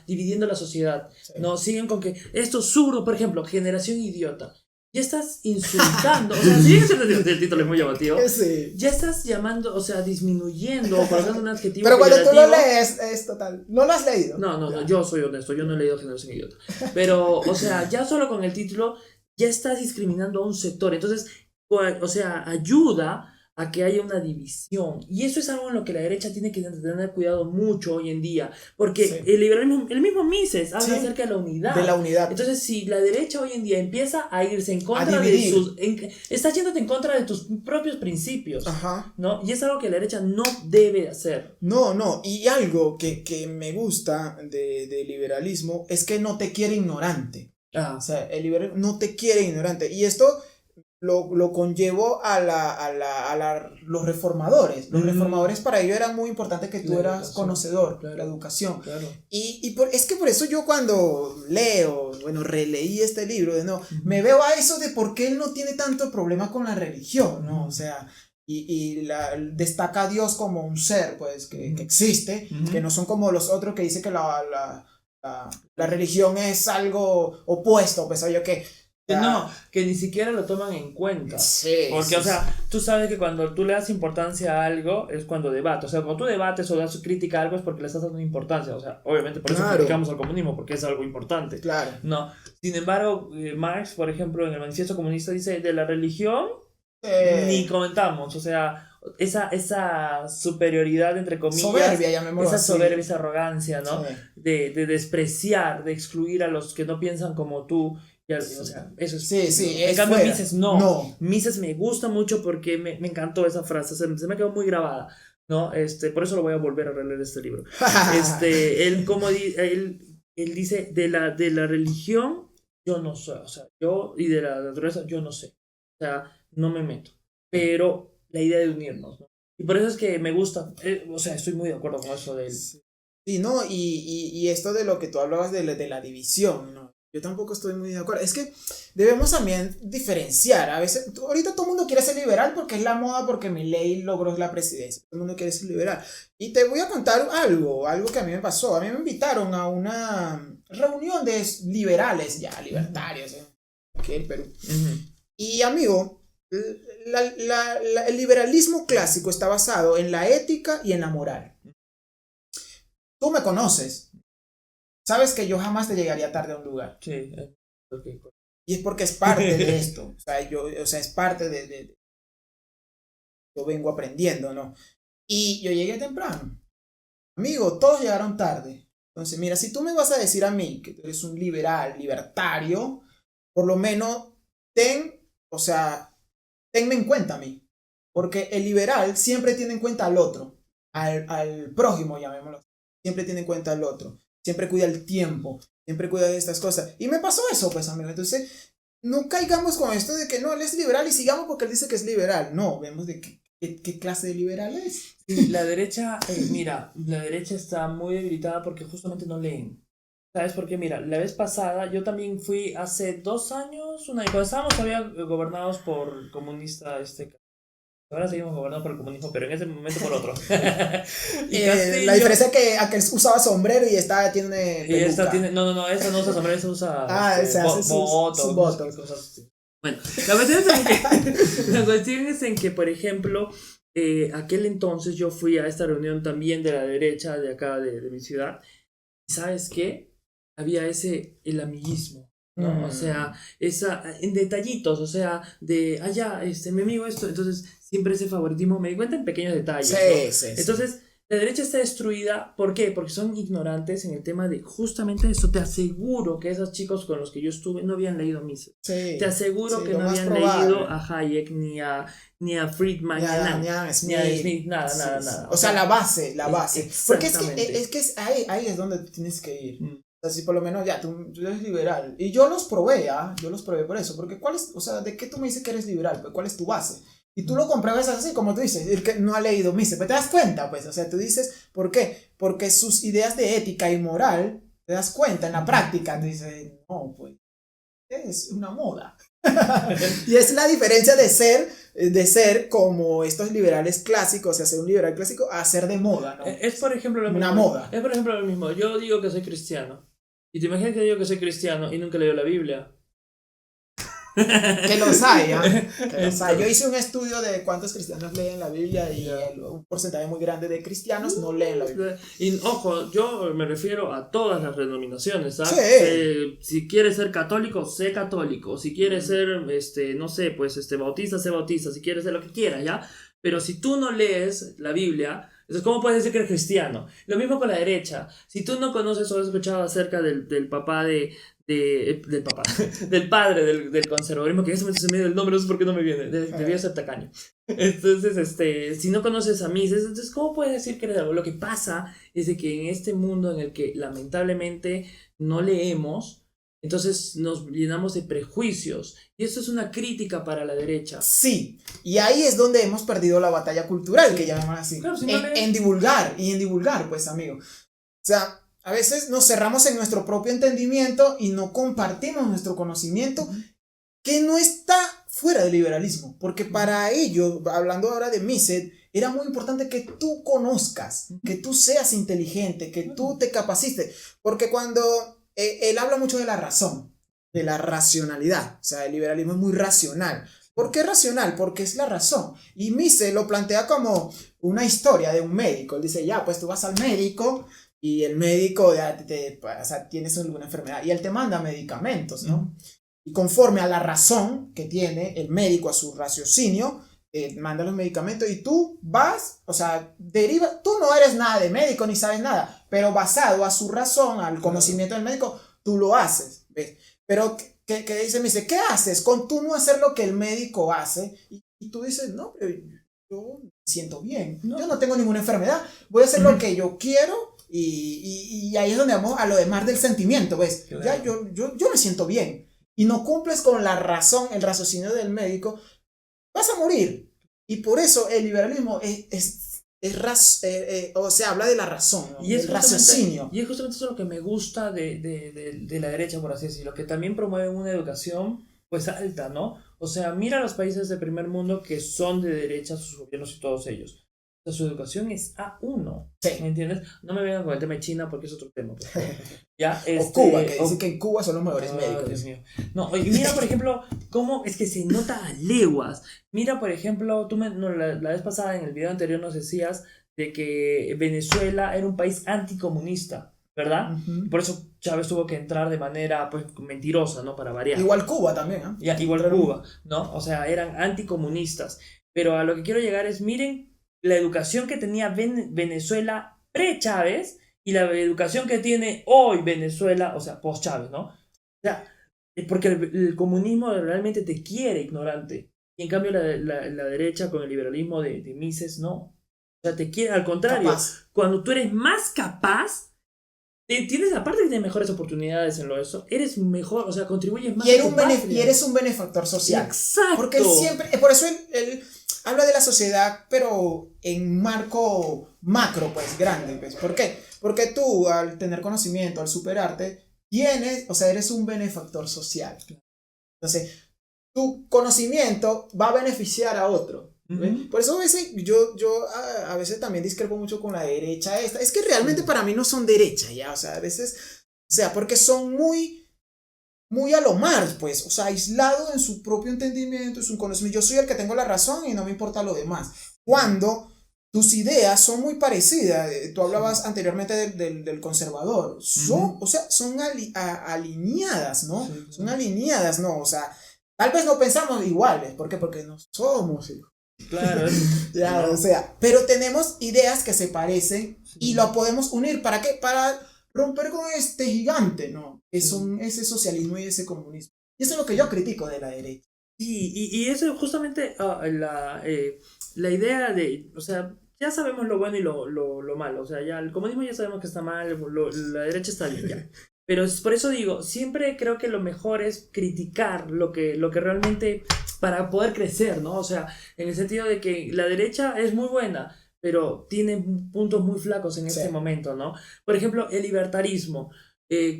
dividiendo la sociedad, sí. ¿No? Siguen con que esto es zurdo, por ejemplo, generación idiota. Ya estás insultando, o sea, si el título es muy llamativo, sí. Ya estás llamando, o sea, disminuyendo o colocando un adjetivo. Pero cuando tú lo lees, es total. ¿No lo has leído? No, yo soy honesto, yo no he leído Generación Idiota. Pero, o sea, ya solo con el título, ya estás discriminando a un sector. Entonces, o sea, ayuda a que haya una división. Y eso es algo en lo que la derecha tiene que tener cuidado mucho hoy en día. Porque sí. El liberalismo, el mismo Mises habla acerca de la unidad. De la unidad. Entonces, si la derecha hoy en día empieza a irse en contra de sus... está yéndote en contra de tus propios principios. Ajá. ¿No? Y es algo que la derecha no debe hacer. No. Y algo que me gusta de liberalismo es que no te quiere ignorante. O sea, el liberalismo no te quiere ignorante. Y esto... lo conllevo a los reformadores. Los reformadores para ellos era muy importante que tú eras conocedor, la educación. Claro. Es que por eso yo cuando leo, releí este libro, me veo a eso de por qué él no tiene tanto problema con la religión, ¿no? O sea, destaca a Dios como un ser, pues, que existe, que no son como los otros que dicen que la religión es algo opuesto, pues, oye, que no, que ni siquiera lo toman en cuenta. Sí, porque, tú sabes que cuando tú le das importancia a algo es cuando debates. O sea, cuando tú debates o das crítica a algo es porque le estás dando importancia. O sea, obviamente por eso criticamos al comunismo, porque es algo importante. Claro. No. Sin embargo, Marx, por ejemplo, en el Manifiesto Comunista dice, de la religión ni comentamos. O sea, esa superioridad, entre comillas, soberbia, llamémoslo esa así. Soberbia, esa arrogancia, ¿no? Sí. De despreciar, de excluir a los que no piensan como tú. O sea, eso es. Sí, en cambio, fuera. Mises no. Mises me gusta mucho porque me encantó esa frase, se me quedó muy grabada, ¿no? Por eso lo voy a volver a releer este libro. Él dice, de la religión, yo no sé, o sea, y de la naturaleza, yo no sé. O sea, no me meto. Pero la idea de unirnos, ¿no? Y por eso es que me gusta, o sea, estoy muy de acuerdo con eso de él. Sí, no, y esto de lo que tú hablabas de la división, ¿no? Yo tampoco estoy muy de acuerdo. Es que debemos también diferenciar. A veces, ahorita todo el mundo quiere ser liberal porque es la moda, porque Milei logró la presidencia. Todo el mundo quiere ser liberal. Y te voy a contar algo que a mí me pasó. A mí me invitaron a una reunión de liberales, ya, libertarios, aquí en Perú. Y amigo, el liberalismo clásico está basado en la ética y en la moral. Tú me conoces. Sabes que yo jamás te llegaría tarde a un lugar. Sí. Okay. Y es porque es parte de esto. O sea, es parte de yo vengo aprendiendo, ¿no? Y yo llegué temprano. Amigo, todos llegaron tarde. Entonces, mira, si tú me vas a decir a mí que tú eres un libertario, por lo menos tenme en cuenta a mí. Porque el liberal siempre tiene en cuenta al otro, al prójimo, llamémoslo. Siempre tiene en cuenta al otro. Siempre cuida el tiempo, siempre cuida de estas cosas. Y me pasó eso, pues, amigo. Entonces, no caigamos con esto de que no, él es liberal y sigamos porque él dice que es liberal. No, vemos de qué clase de liberal es. Sí, la derecha, la derecha está muy debilitada porque justamente no leen. ¿Sabes por qué? Mira, la vez pasada yo también fui hace 2 años, cuando estábamos todavía gobernados por comunista, ahora seguimos gobernando por el comunismo, pero en ese momento por otro. La diferencia es que aquel usaba sombrero y esta tiene peluca. Y esta tiene, no, esa no usa sombrero, esa usa su voto. Bueno, la cuestión es en que, por ejemplo, aquel entonces yo fui a esta reunión también de la derecha de acá de mi ciudad. ¿Y sabes qué? Había el amiguismo, ¿no? O sea, en detallitos, o sea, mi amigo esto, entonces siempre ese favoritismo me di cuenta en pequeños detalles, ¿no? Sí. Entonces, la derecha está destruida, ¿por qué? Porque son ignorantes en el tema de justamente eso. Te aseguro que esos chicos con los que yo estuve no habían leído Mises. Sí, te aseguro que no habían leído a Hayek, ni a Friedman, ni a Smith, nada. O sea, la base. Porque es que ahí es donde tienes que ir. O sea, si por lo menos ya tú eres liberal. Y yo los probé por eso. Porque ¿de qué tú me dices que eres liberal? Pues, ¿cuál es tu base? Y tú lo compruebas así, como tú dices, el que no ha leído Mises. Pero te das cuenta, pues, o sea, tú dices, ¿por qué? Porque sus ideas de ética y moral, te das cuenta en la práctica, tú dices, no, pues, es una moda. Y es la diferencia de ser como estos liberales clásicos, o sea, ser un liberal clásico, a ser de moda, ¿no? Es por ejemplo lo mismo. Una moda. Es por ejemplo lo mismo. Yo digo que soy cristiano. Y te imaginas que digo que soy cristiano y nunca leo la Biblia. Que los hay, Yo hice un estudio de cuántos cristianos leen la Biblia y un porcentaje muy grande de cristianos no leen la Biblia. Y ojo, yo me refiero a todas las denominaciones, ¿sabes? Sí. Si quieres ser católico, sé católico. Si quieres ser, no sé, pues bautista, sé bautista. Si quieres ser lo que quieras, ¿ya? Pero si tú no lees la Biblia, entonces, ¿cómo puedes decir que eres cristiano? Lo mismo con la derecha. Si tú no conoces o has escuchado acerca del papá del padre del conservadurismo, que en ese momento se me dio el nombre, no sé por qué no me viene, debía ser tacaño. Entonces, si no conoces a Mises, entonces, ¿cómo puedes decir que eres algo? Lo que pasa es de que en este mundo en el que lamentablemente no leemos, Entonces nos llenamos de prejuicios. Y esto es una crítica para la derecha. Sí, y ahí es donde hemos perdido la batalla cultural, que llaman así. Claro, en divulgar, pues, amigo. O sea, a veces nos cerramos en nuestro propio entendimiento y no compartimos nuestro conocimiento, que no está fuera del liberalismo. Porque para ello, hablando ahora de Mises, era muy importante que tú conozcas, que tú seas inteligente, que tú te capacites. Porque cuando él habla mucho de la razón, de la racionalidad, o sea, el liberalismo es muy racional. ¿Por qué racional? Porque es la razón. Y Mises lo plantea como una historia de un médico. Él dice, ya, pues tú vas al médico y el médico o sea, tienes alguna enfermedad y él te manda medicamentos, ¿no? Y conforme a la razón que tiene el médico, a su raciocinio, manda los medicamentos y tú vas, o sea, tú no eres nada de médico ni sabes nada, pero basado a su razón, al conocimiento del médico, tú lo haces, ¿ves? Pero, ¿qué dice? Me dice, ¿qué haces con tú no hacer lo que el médico hace? Y tú dices, no, pero yo me siento bien, yo no tengo ninguna enfermedad, voy a hacer lo que yo quiero y ahí es donde vamos a lo demás del sentimiento, ¿ves? Claro. Ya, yo me siento bien y no cumples con la razón, el raciocinio del médico, vas a morir. Y por eso el liberalismo o sea, habla de la razón, ¿no? Y es el raciocinio. Y es justamente eso lo que me gusta de la derecha, por así decirlo, que también promueve una educación pues alta, ¿no? O sea, mira los países del primer mundo que son de derecha, sus gobiernos y todos ellos. O sea, su educación es A1, sí. ¿Me entiendes? No me vengan con el tema de China porque es otro tema. ¿Ya? O Cuba, que dice que en Cuba son los mejores médicos. Dios mío. No, y mira, por ejemplo, cómo es que se nota a leguas. Mira, por ejemplo, la vez pasada en el video anterior nos decías de que Venezuela era un país anticomunista, ¿verdad? Por eso Chávez tuvo que entrar de manera pues mentirosa, ¿no? Para variar. Igual Cuba también, ¿eh? Ya, igual Cuba, ¿no? O sea, eran anticomunistas. Pero a lo que quiero llegar es, miren la educación que tenía Venezuela pre-Chávez y la educación que tiene hoy Venezuela, o sea, post-Chávez, ¿no? O sea, porque el comunismo realmente te quiere ignorante. Y en cambio la derecha con el liberalismo de Mises, no. O sea, te quiere, al contrario, capaz. Cuando tú eres más capaz, tienes, aparte de tener mejores oportunidades en lo eso, eres mejor, o sea, contribuyes más. Y eres un benefactor social. Exacto. Porque él siempre, por eso él habla de la sociedad, pero en marco macro, pues, grande, pues. ¿Por qué? Porque tú, al tener conocimiento, al superarte, o sea, eres un benefactor social. Entonces, tu conocimiento va a beneficiar a otro. Por eso a veces yo a veces también discrepo mucho con la derecha esta. Es que realmente para mí no son derecha, ya, o sea, a veces, o sea, porque son muy a lo mar, pues, o sea, aislado en su propio entendimiento, en su conocimiento. Yo soy el que tengo la razón y no me importa lo demás. Cuando tus ideas son muy parecidas, tú hablabas anteriormente del conservador, o sea, son alineadas, ¿no? Son alineadas, ¿no? O sea, tal vez no pensamos iguales, ¿por qué? Porque no somos hijos. Claro. Ya, no. O sea, pero tenemos ideas que se parecen y lo podemos unir, ¿para qué? Para romper con este gigante, ¿no? Que son ese socialismo y ese comunismo. Y eso es lo que yo critico de la derecha. Sí, y eso es justamente la idea de, o sea, ya sabemos lo bueno y lo malo, o sea, ya el comunismo ya sabemos que está mal, la derecha está bien ya. Pero por eso digo, siempre creo que lo mejor es criticar lo que realmente, para poder crecer, ¿no? O sea, en el sentido de que la derecha es muy buena, pero tiene puntos muy flacos en este momento, ¿no? Por ejemplo, el libertarismo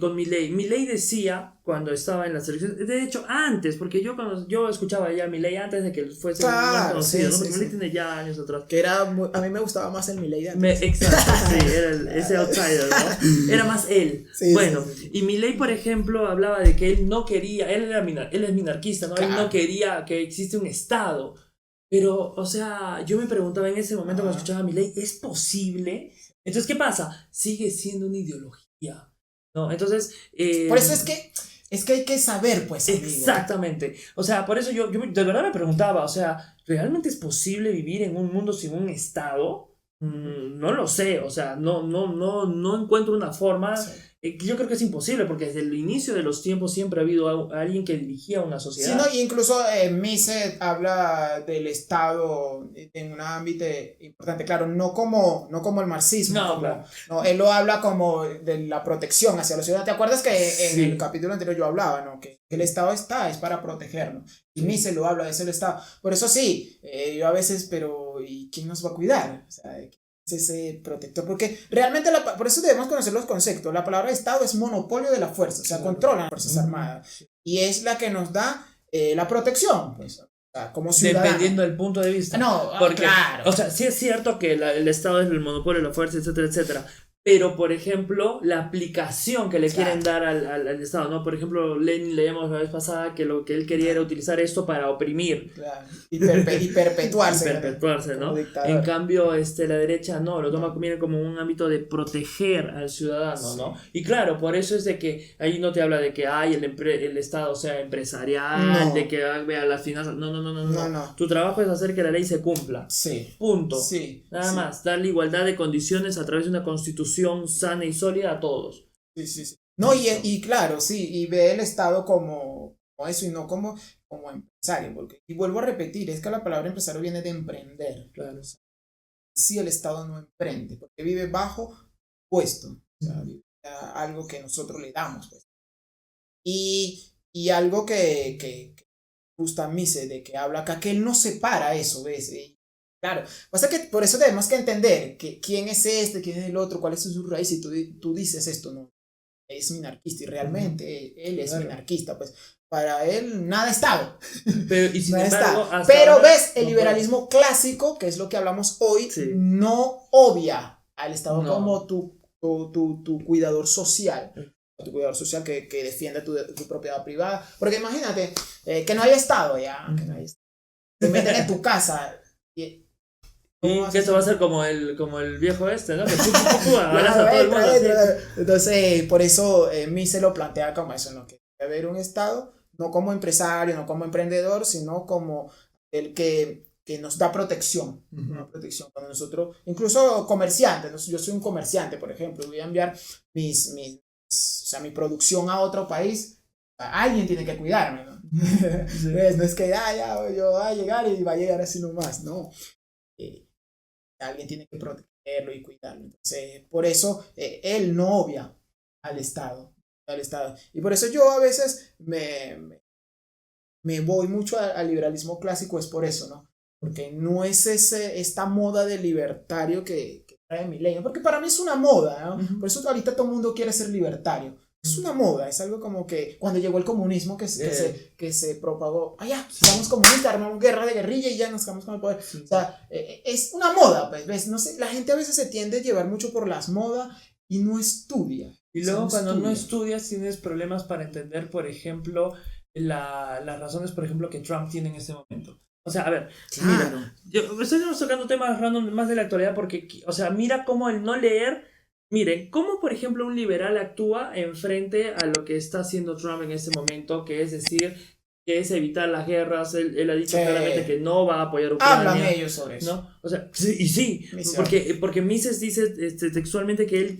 con Milei. Milei decía, cuando estaba en las elecciones, de hecho, antes, porque yo escuchaba ya a Milei antes de que fuese más conocido, ¿no? Porque Milei tiene ya años atrás. Que a mí me gustaba más el Milei de antes. Exacto, sí, era ese outsider, ¿no? Era más él. Sí, bueno, sí. Y Milei, por ejemplo, hablaba de que él no quería, él es minarquista, ¿no? Claro. Él no quería que existe un Estado. Pero, o sea, yo me preguntaba en ese momento cuando escuchaba a Milei, ¿es posible? Entonces, ¿qué pasa? Sigue siendo una ideología, ¿no? Entonces... por eso es que hay que saber, pues, amigo. Exactamente. O sea, por eso yo de verdad me preguntaba, o sea, ¿realmente es posible vivir en un mundo sin un Estado? No lo sé, o sea, no encuentro una forma yo creo que es imposible, porque desde el inicio de los tiempos siempre ha habido alguien que dirigía una sociedad. Sí, no, incluso Mises habla del Estado en un ámbito importante, claro, no como el marxismo, Claro. No, él lo habla como de la protección hacia la ciudad. ¿Te acuerdas que Sí. en el capítulo anterior yo hablaba, ¿no? Que el Estado es para protegernos? Y Mises lo habla, es el Estado. Por eso sí, yo a veces, pero ¿y quién nos va a cuidar? O sea, ese protector, porque realmente por eso debemos conocer los conceptos. La palabra Estado es monopolio de la fuerza, o sea, controla las Fuerzas Armadas y es la que nos da la protección, pues, o sea, como ciudadanos. Dependiendo del punto de vista. No, porque, claro. O sea, sí es cierto que el Estado es el monopolio de la fuerza, etcétera, etcétera. Pero, por ejemplo, la aplicación que le quieren dar al Estado, ¿no? Por ejemplo, Lenin leíamos la vez pasada que lo que él quería era utilizar esto para oprimir. Claro. Y perpetuarse. Perpetuarse, ¿no? En cambio, la derecha no, lo toma como un ámbito de proteger al ciudadano, ¿no? Y claro, por eso es de que ahí no te habla de que el Estado sea empresarial, de que vea las finanzas. No. Tu trabajo es hacer que la ley se cumpla. Sí. Punto. Sí. Nada más, darle igualdad de condiciones a través de una constitución sana y sólida a todos. Sí. No, y claro, sí, y ve el Estado como eso y no como empresario, porque, y vuelvo a repetir, es que la palabra empresario viene de emprender. Claro. Si el Estado no emprende, porque vive bajo puesto, o sea, vive algo que nosotros le damos, pues. Y algo que gusta a Mises, de que habla acá, que él no separa eso, ¿ves? Claro, pasa que por eso tenemos que entender que quién es quién es el otro, cuál es su raíz, y tú dices esto, ¿no? Es minarquista, y realmente él es minarquista, pues para él nada Estado. Pero ves, el liberalismo clásico, que es lo que hablamos hoy, no obvia al Estado como tu cuidador social. Tu cuidador social que defiende tu propiedad privada. Porque imagínate que no hay Estado ya, que no hay Estado. Te meten en tu casa y que esto va a ser como el viejo ¿no? Que abraza a todo el mundo. Entonces, por eso Mises lo plantea como eso, ¿no? Que debe haber un Estado, no como empresario, no como emprendedor, sino como el que nos da protección. Una protección. Cuando nosotros, incluso comerciantes, yo soy un comerciante, por ejemplo, voy a enviar mi producción a otro país, alguien tiene que cuidarme, ¿no? Sí. No es que yo voy a llegar y va a llegar así nomás, no. Alguien tiene que protegerlo y cuidarlo. Entonces, por eso él no obvia al Estado. Y por eso yo a veces me voy mucho al liberalismo clásico, es por eso, ¿no? Porque no es esta moda de libertario que trae Milenio, porque para mí es una moda, ¿no? Por eso ahorita todo el mundo quiere ser libertario. Es una moda, es algo como que cuando llegó el comunismo que se propagó, somos comunistas, armamos guerra de guerrilla y ya nos quedamos con el poder. O sea, es una moda, pues, ¿ves? No sé, la gente a veces se tiende a llevar mucho por las modas y no estudia. Y luego cuando no estudias tienes problemas para entender, por ejemplo, las razones, por ejemplo, que Trump tiene en este momento. O sea, a ver, claro. Mira, estamos tocando temas random más de la actualidad porque, o sea, mira cómo el no leer. Miren, cómo por ejemplo un liberal actúa en frente a lo que está haciendo Trump en este momento, que es decir, que es evitar las guerras. Él ha dicho claramente que no va a apoyar a Ucrania. Hablan ellos sobre eso. ¿No? O sea, sí, porque Mises dice textualmente que él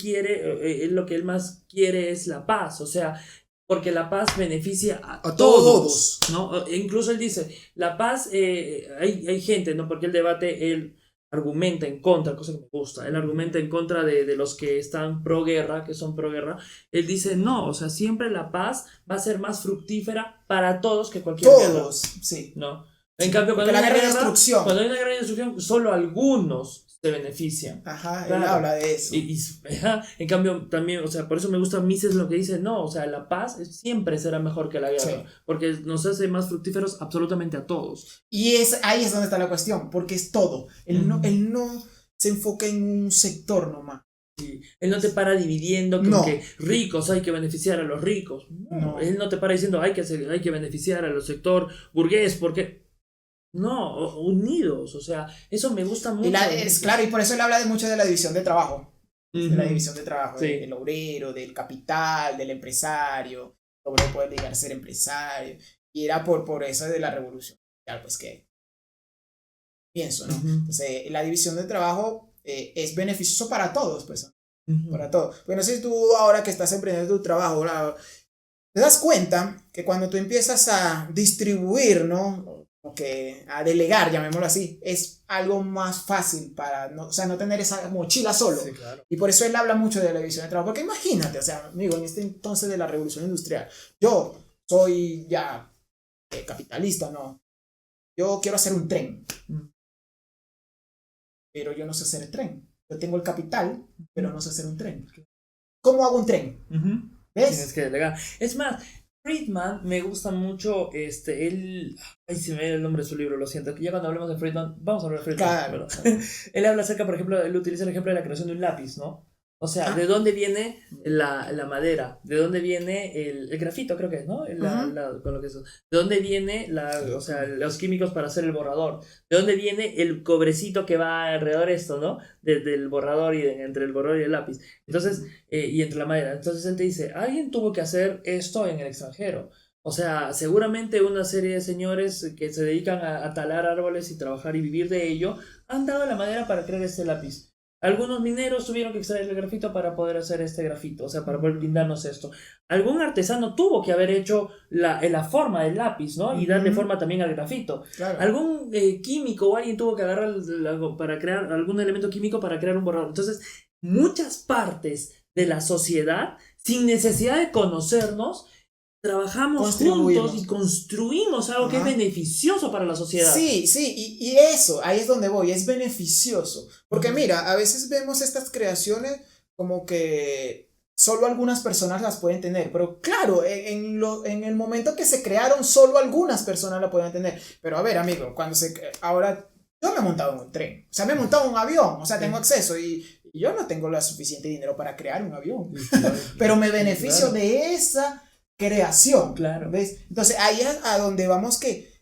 lo que él más quiere es la paz, o sea, porque la paz beneficia a todos, ¿no? Incluso él dice, la paz, hay gente, ¿no? Porque el debate, él argumenta en contra, cosa que me gusta, él argumenta en contra de los que están pro guerra, que son pro guerra. Él dice no, o sea, siempre la paz va a ser más fructífera para todos que cualquier guerra. Sí. ¿No? En cambio, cuando hay una guerra de destrucción, solo algunos se benefician. Ajá, él habla de eso. En cambio, también, o sea, por eso me gusta Mises lo que dice, no, o sea, la paz siempre será mejor que la guerra, porque nos hace más fructíferos absolutamente a todos. Y ahí es donde está la cuestión, porque es todo. Él no se enfoca en un sector nomás. Sí. Él no te para dividiendo que ricos hay que beneficiar a los ricos. No. Él no te para diciendo hay que beneficiar al sector burgués, porque no, unidos, o sea, eso me gusta mucho. Claro, y por eso él habla mucho de la división de trabajo. De la división de trabajo, del obrero, del capital, del empresario. El obrero puede llegar a ser empresario. Y era por eso de la revolución. Pues que pienso, ¿no? Entonces, la división de trabajo es beneficioso para todos, pues. para todo. Porque no sé si tú ahora que estás emprendiendo tu trabajo, te das cuenta que cuando tú empiezas a distribuir, ¿no? O que a delegar, llamémoslo así, es algo más fácil para no, o sea, no tener esa mochila solo. Sí, claro. Y por eso él habla mucho de la división de trabajo. Porque imagínate, o sea, amigo, en este entonces de la revolución industrial, yo soy ya capitalista, ¿no? Yo quiero hacer un tren, pero yo no sé hacer el tren. Yo tengo el capital, pero no sé hacer un tren. ¿Cómo hago un tren? ¿Ves? Tienes que delegar. Es más, Friedman me gusta mucho, él, ay, se me ve el nombre de su libro, lo siento, que ya cuando hablemos de Friedman, vamos a hablar de Friedman, Claro. Él habla acerca, por ejemplo, él utiliza el ejemplo de la creación de un lápiz, ¿no? O sea, ¿de dónde viene la madera? ¿De dónde viene el grafito, creo que es, ¿no? Con lo que es, ¿de dónde viene o sea, los químicos para hacer el borrador? ¿De dónde viene el cobrecito que va alrededor de esto, ¿no? Del borrador y entre el borrador y el lápiz. Entonces, y entre la madera. Entonces él te dice, alguien tuvo que hacer esto en el extranjero. O sea, seguramente una serie de señores que se dedican a talar árboles y trabajar y vivir de ello han dado la madera para crear este lápiz. Algunos mineros tuvieron que extraer el grafito para poder hacer este grafito, o sea, para poder brindarnos esto. Algún artesano tuvo que haber hecho la forma del lápiz, ¿no? Y darle forma también al grafito. Claro. Algún químico o alguien tuvo que agarrar para crear algún elemento químico para crear un borrador. Entonces, muchas partes de la sociedad, sin necesidad de conocernos, trabajamos juntos y construimos algo que es beneficioso para la sociedad. Sí, y eso, ahí es donde voy, es beneficioso. Porque mira, a veces vemos estas creaciones como que solo algunas personas las pueden tener. Pero claro, en el momento que se crearon, solo algunas personas la pueden tener. Pero a ver, amigo, ahora yo me he montado en un tren, o sea, me he montado en un avión, o sea, tengo acceso y yo no tengo lo suficiente dinero para crear un avión. Pero me beneficio de esa creación, claro. ¿ves? Entonces ahí es a donde vamos que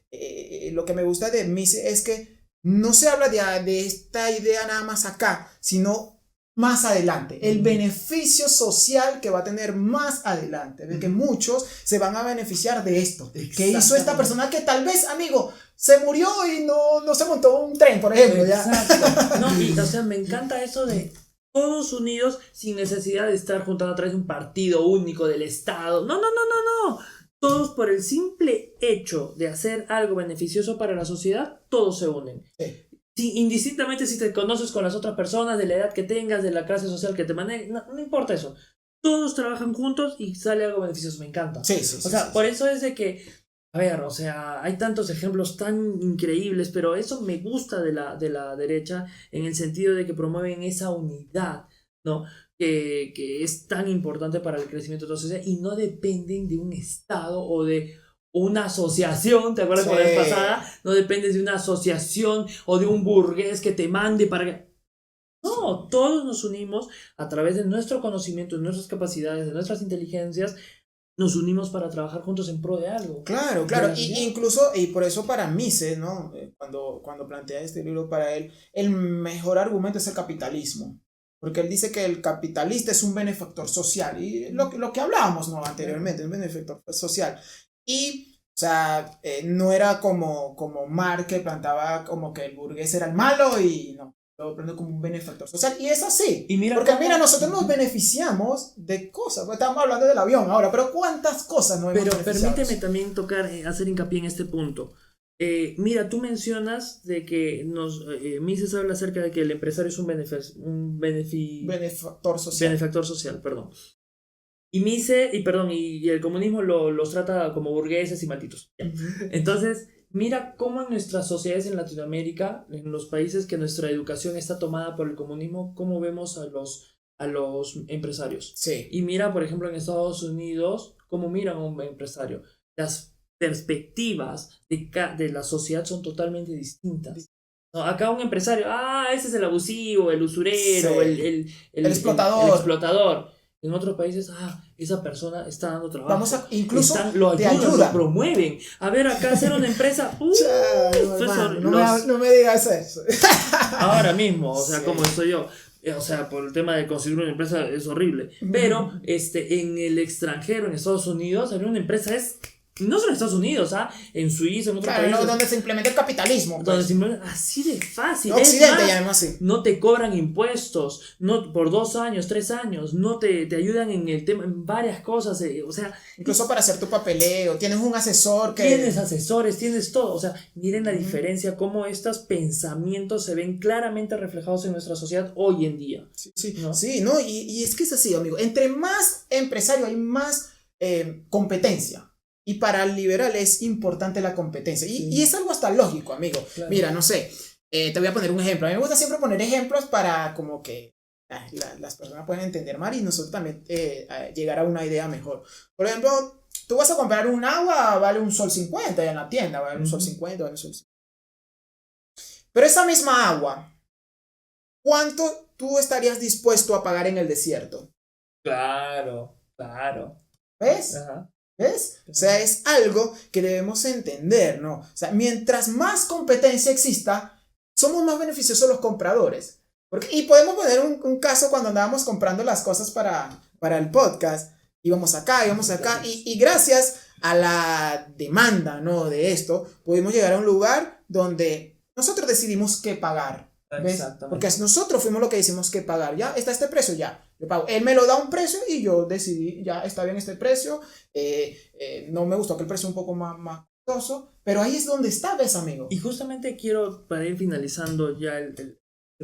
lo que me gusta de Mises es que no se habla de esta idea nada más acá, sino más adelante, el beneficio social que va a tener más adelante, de que muchos se van a beneficiar de esto, que hizo esta persona que tal vez, amigo, se murió y no se montó un tren, por ejemplo. ¿Ya? No, y o sea, me encanta eso de todos unidos sin necesidad de estar juntando a través de un partido único del Estado. No. Todos por el simple hecho de hacer algo beneficioso para la sociedad, todos se unen. Sí, indistintamente si te conoces con las otras personas, de la edad que tengas, de la clase social que te maneje, no importa eso. Todos trabajan juntos y sale algo beneficioso, me encanta. O sea, por eso es de que, a ver, o sea, hay tantos ejemplos tan increíbles, pero eso me gusta de la derecha en el sentido de que promueven esa unidad, ¿no? Que es tan importante para el crecimiento de la sociedad y no dependen de un Estado o de una asociación, ¿te acuerdas la vez pasada? No dependes de una asociación o de un burgués que te mande para que... No, todos nos unimos a través de nuestro conocimiento, de nuestras capacidades, de nuestras inteligencias, nos unimos para trabajar juntos en pro de algo. Claro. Incluso, y por eso para Mises, ¿no? Cuando plantea este libro, para él, el mejor argumento es el capitalismo. Porque él dice que el capitalista es un benefactor social. Y lo que hablábamos, ¿no? Anteriormente, un benefactor social. Y, o sea, no era como Marx, que plantaba como que el burgués era el malo y no. Lo prende como un benefactor social. Y es así. Porque mira, nosotros nos beneficiamos de cosas. Estamos hablando del avión ahora, pero ¿cuántas cosas no hemos beneficiado? Pero permíteme también hacer hincapié en este punto. Mira, tú mencionas de que Mises habla acerca de que el empresario es un benefactor social, perdón. Y Mises, y el comunismo los trata como burgueses y malditos. Entonces, mira cómo en nuestras sociedades en Latinoamérica, en los países que nuestra educación está tomada por el comunismo, cómo vemos a los empresarios. Sí. Y mira, por ejemplo, en Estados Unidos, cómo miran a un empresario. Las perspectivas de la sociedad son totalmente distintas. No, acá un empresario, ese es el abusivo, el usurero, el explotador. El explotador. En otros países, esa persona está dando trabajo. Incluso lo ayudan, lo promueven. A ver, acá hacer una empresa. No me digas eso. Ahora mismo, o sea, como estoy yo. O sea, por el tema de conseguir una empresa es horrible. Pero en el extranjero, en Estados Unidos, abrir una empresa es no solo en Estados Unidos, en Suiza, en otros países. No, donde se implementa el capitalismo. Pues. Donde se implementa así de fácil. No, Occidente, ya así. No te cobran impuestos, no por 2 años, 3 años, no te ayudan en el tema, en varias cosas, o sea. Incluso para hacer tu papeleo, tienes un asesor que. Tienes asesores, tienes todo, o sea, miren la diferencia, cómo estos pensamientos se ven claramente reflejados en nuestra sociedad hoy en día. Sí, ¿no? Sí, ¿no? Y es que es así, amigo, entre más empresario hay más competencia. Y para el liberal es importante la competencia. Y es algo hasta lógico, amigo. Claro. Mira, no sé, te voy a poner un ejemplo. A mí me gusta siempre poner ejemplos para como que las personas puedan entender más y nosotros también llegar a una idea mejor. Por ejemplo, tú vas a comprar un agua, vale un sol 50 en la tienda, vale un sol 50, vale un sol 50. Pero esa misma agua, ¿cuánto tú estarías dispuesto a pagar en el desierto? Claro. ¿Ves? Ajá. ¿Ves? O sea, es algo que debemos entender, ¿no? O sea, mientras más competencia exista, somos más beneficiosos los compradores. Y podemos poner un caso cuando andábamos comprando las cosas para el podcast. Íbamos acá, y gracias a la demanda, ¿no? De esto, pudimos llegar a un lugar donde nosotros decidimos qué pagar. ¿Ves? Porque nosotros fuimos los que decimos que pagar. Ya está este precio, ya yo pago. Él me lo da un precio y yo decidí, ya está bien este precio. No me gustó que el precio un poco más costoso, pero ahí es donde está, ¿ves, amigo? Y justamente quiero, para ir finalizando ya el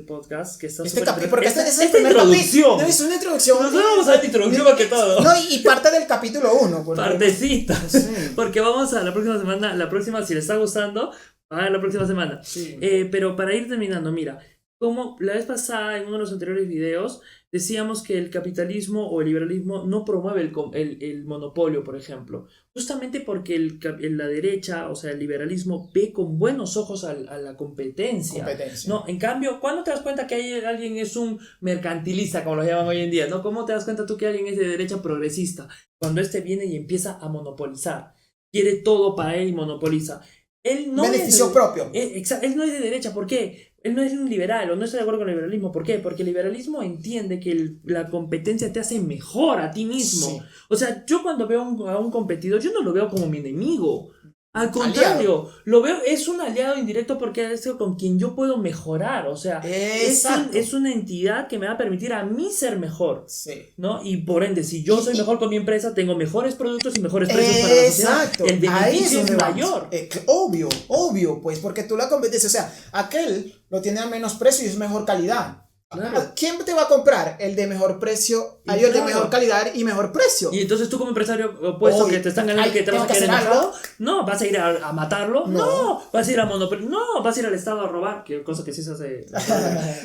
podcast, que está porque esta es esta introducción. No, es una introducción. Nosotros vamos a ver la introducción más que todo. No, y parte del capítulo 1. Partecita. Sí. Porque vamos a la próxima semana, si les está gustando, la próxima semana. Sí. Pero para ir terminando, mira, como la vez pasada en uno de los anteriores videos decíamos que el capitalismo o el liberalismo no promueve el monopolio, por ejemplo, justamente porque la derecha, o sea, el liberalismo ve con buenos ojos a la competencia. No, en cambio, ¿cuándo te das cuenta que alguien es un mercantilista, como lo llaman hoy en día? ¿No? ¿Cómo te das cuenta tú que alguien es de derecha progresista? Cuando viene y empieza a monopolizar, quiere todo para él y monopoliza. Él no beneficio propio. Él no es de derecha, ¿por qué? Él no es un liberal o no está de acuerdo con el liberalismo. ¿Por qué? Porque el liberalismo entiende que la competencia te hace mejor a ti mismo. Sí. O sea, yo cuando veo a un competidor, yo no lo veo como mi enemigo. Al contrario, lo veo, es un aliado indirecto porque es con quien yo puedo mejorar. O sea, es una entidad que me va a permitir a mí ser mejor. Sí. ¿No? Y por ende, si yo soy mejor con mi empresa, tengo mejores productos y mejores precios para la sociedad. El beneficio es mayor. Obvio, pues, porque tú la competencia, o sea, aquel lo tiene a menos precio y es mejor calidad. Claro. ¿Quién te va a comprar? El de mejor precio, hay el de mejor calidad y mejor precio. Y entonces tú como empresario opuesto que te están ganando, que te vas a querer enojado, no, vas a ir a matarlo, no, vas a ir a monopolio, no, vas a ir al Estado a robar, que cosa que sí se hace,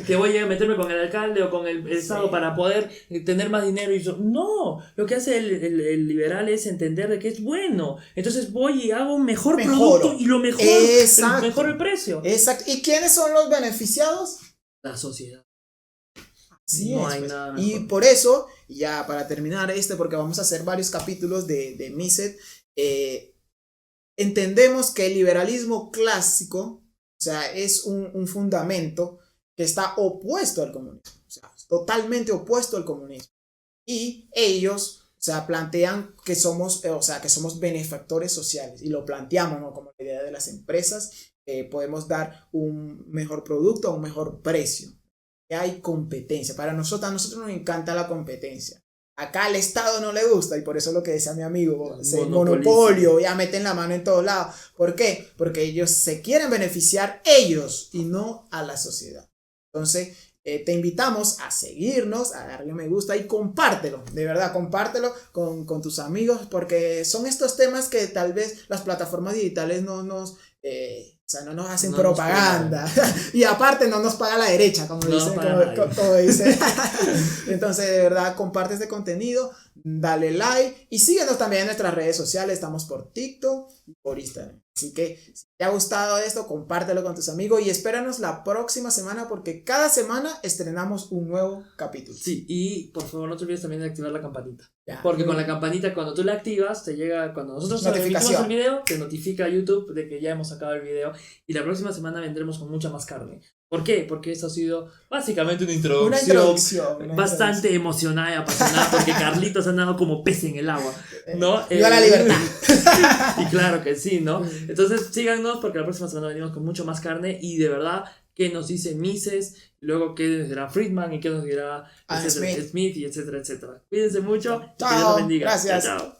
que voy a meterme con el alcalde o con el Estado para poder tener más dinero y eso. No, lo que hace el liberal es entender de que es bueno, entonces voy y hago un mejor producto y lo mejor, mejor el precio. Exacto. ¿Y quiénes son los beneficiados? La sociedad. Sí, no hay nada mejor. Y por eso, ya para terminar porque vamos a hacer varios capítulos de Mises, entendemos que el liberalismo clásico, o sea, es un fundamento que está opuesto al comunismo, o sea, totalmente opuesto al comunismo. Y ellos, o sea, plantean que somos benefactores sociales, y lo planteamos, ¿no? Como la idea de las empresas, podemos dar un mejor producto a un mejor precio. Hay competencia. A nosotros nos encanta la competencia. Acá al Estado no le gusta, y por eso lo que decía mi amigo, el monopolio, ya meten la mano en todos lados. ¿Por qué? Porque ellos se quieren beneficiar ellos y no a la sociedad. Entonces, te invitamos a seguirnos, a darle me gusta y compártelo, de verdad, compártelo con tus amigos, porque son estos temas que tal vez las plataformas digitales no nos hacen propaganda. Y aparte no nos paga la derecha, como dice. Entonces, de verdad, comparte este contenido, dale like y síguenos también en nuestras redes sociales. Estamos por TikTok y por Instagram. Así que si te ha gustado esto, compártelo con tus amigos y espéranos la próxima semana, porque cada semana estrenamos un nuevo capítulo. Sí, y por favor no te olvides también de activar la campanita. Porque con la campanita, cuando tú la activas, te llega, cuando nosotros emitimos el video, te notifica YouTube de que ya hemos sacado el video y la próxima semana vendremos con mucha más carne. ¿Por qué? Porque eso ha sido básicamente una introducción bastante emocionada y apasionada, porque Carlitos ha andado como pez en el agua, ¿no? ¡Viva la libertad! Y claro que sí, ¿no? Entonces síganos porque la próxima semana venimos con mucho más carne y de verdad qué nos dice Mises, luego qué nos dirá Friedman y qué nos dirá Smith y etcétera, etcétera. Cuídense mucho, que Dios los bendiga. Gracias. Chao.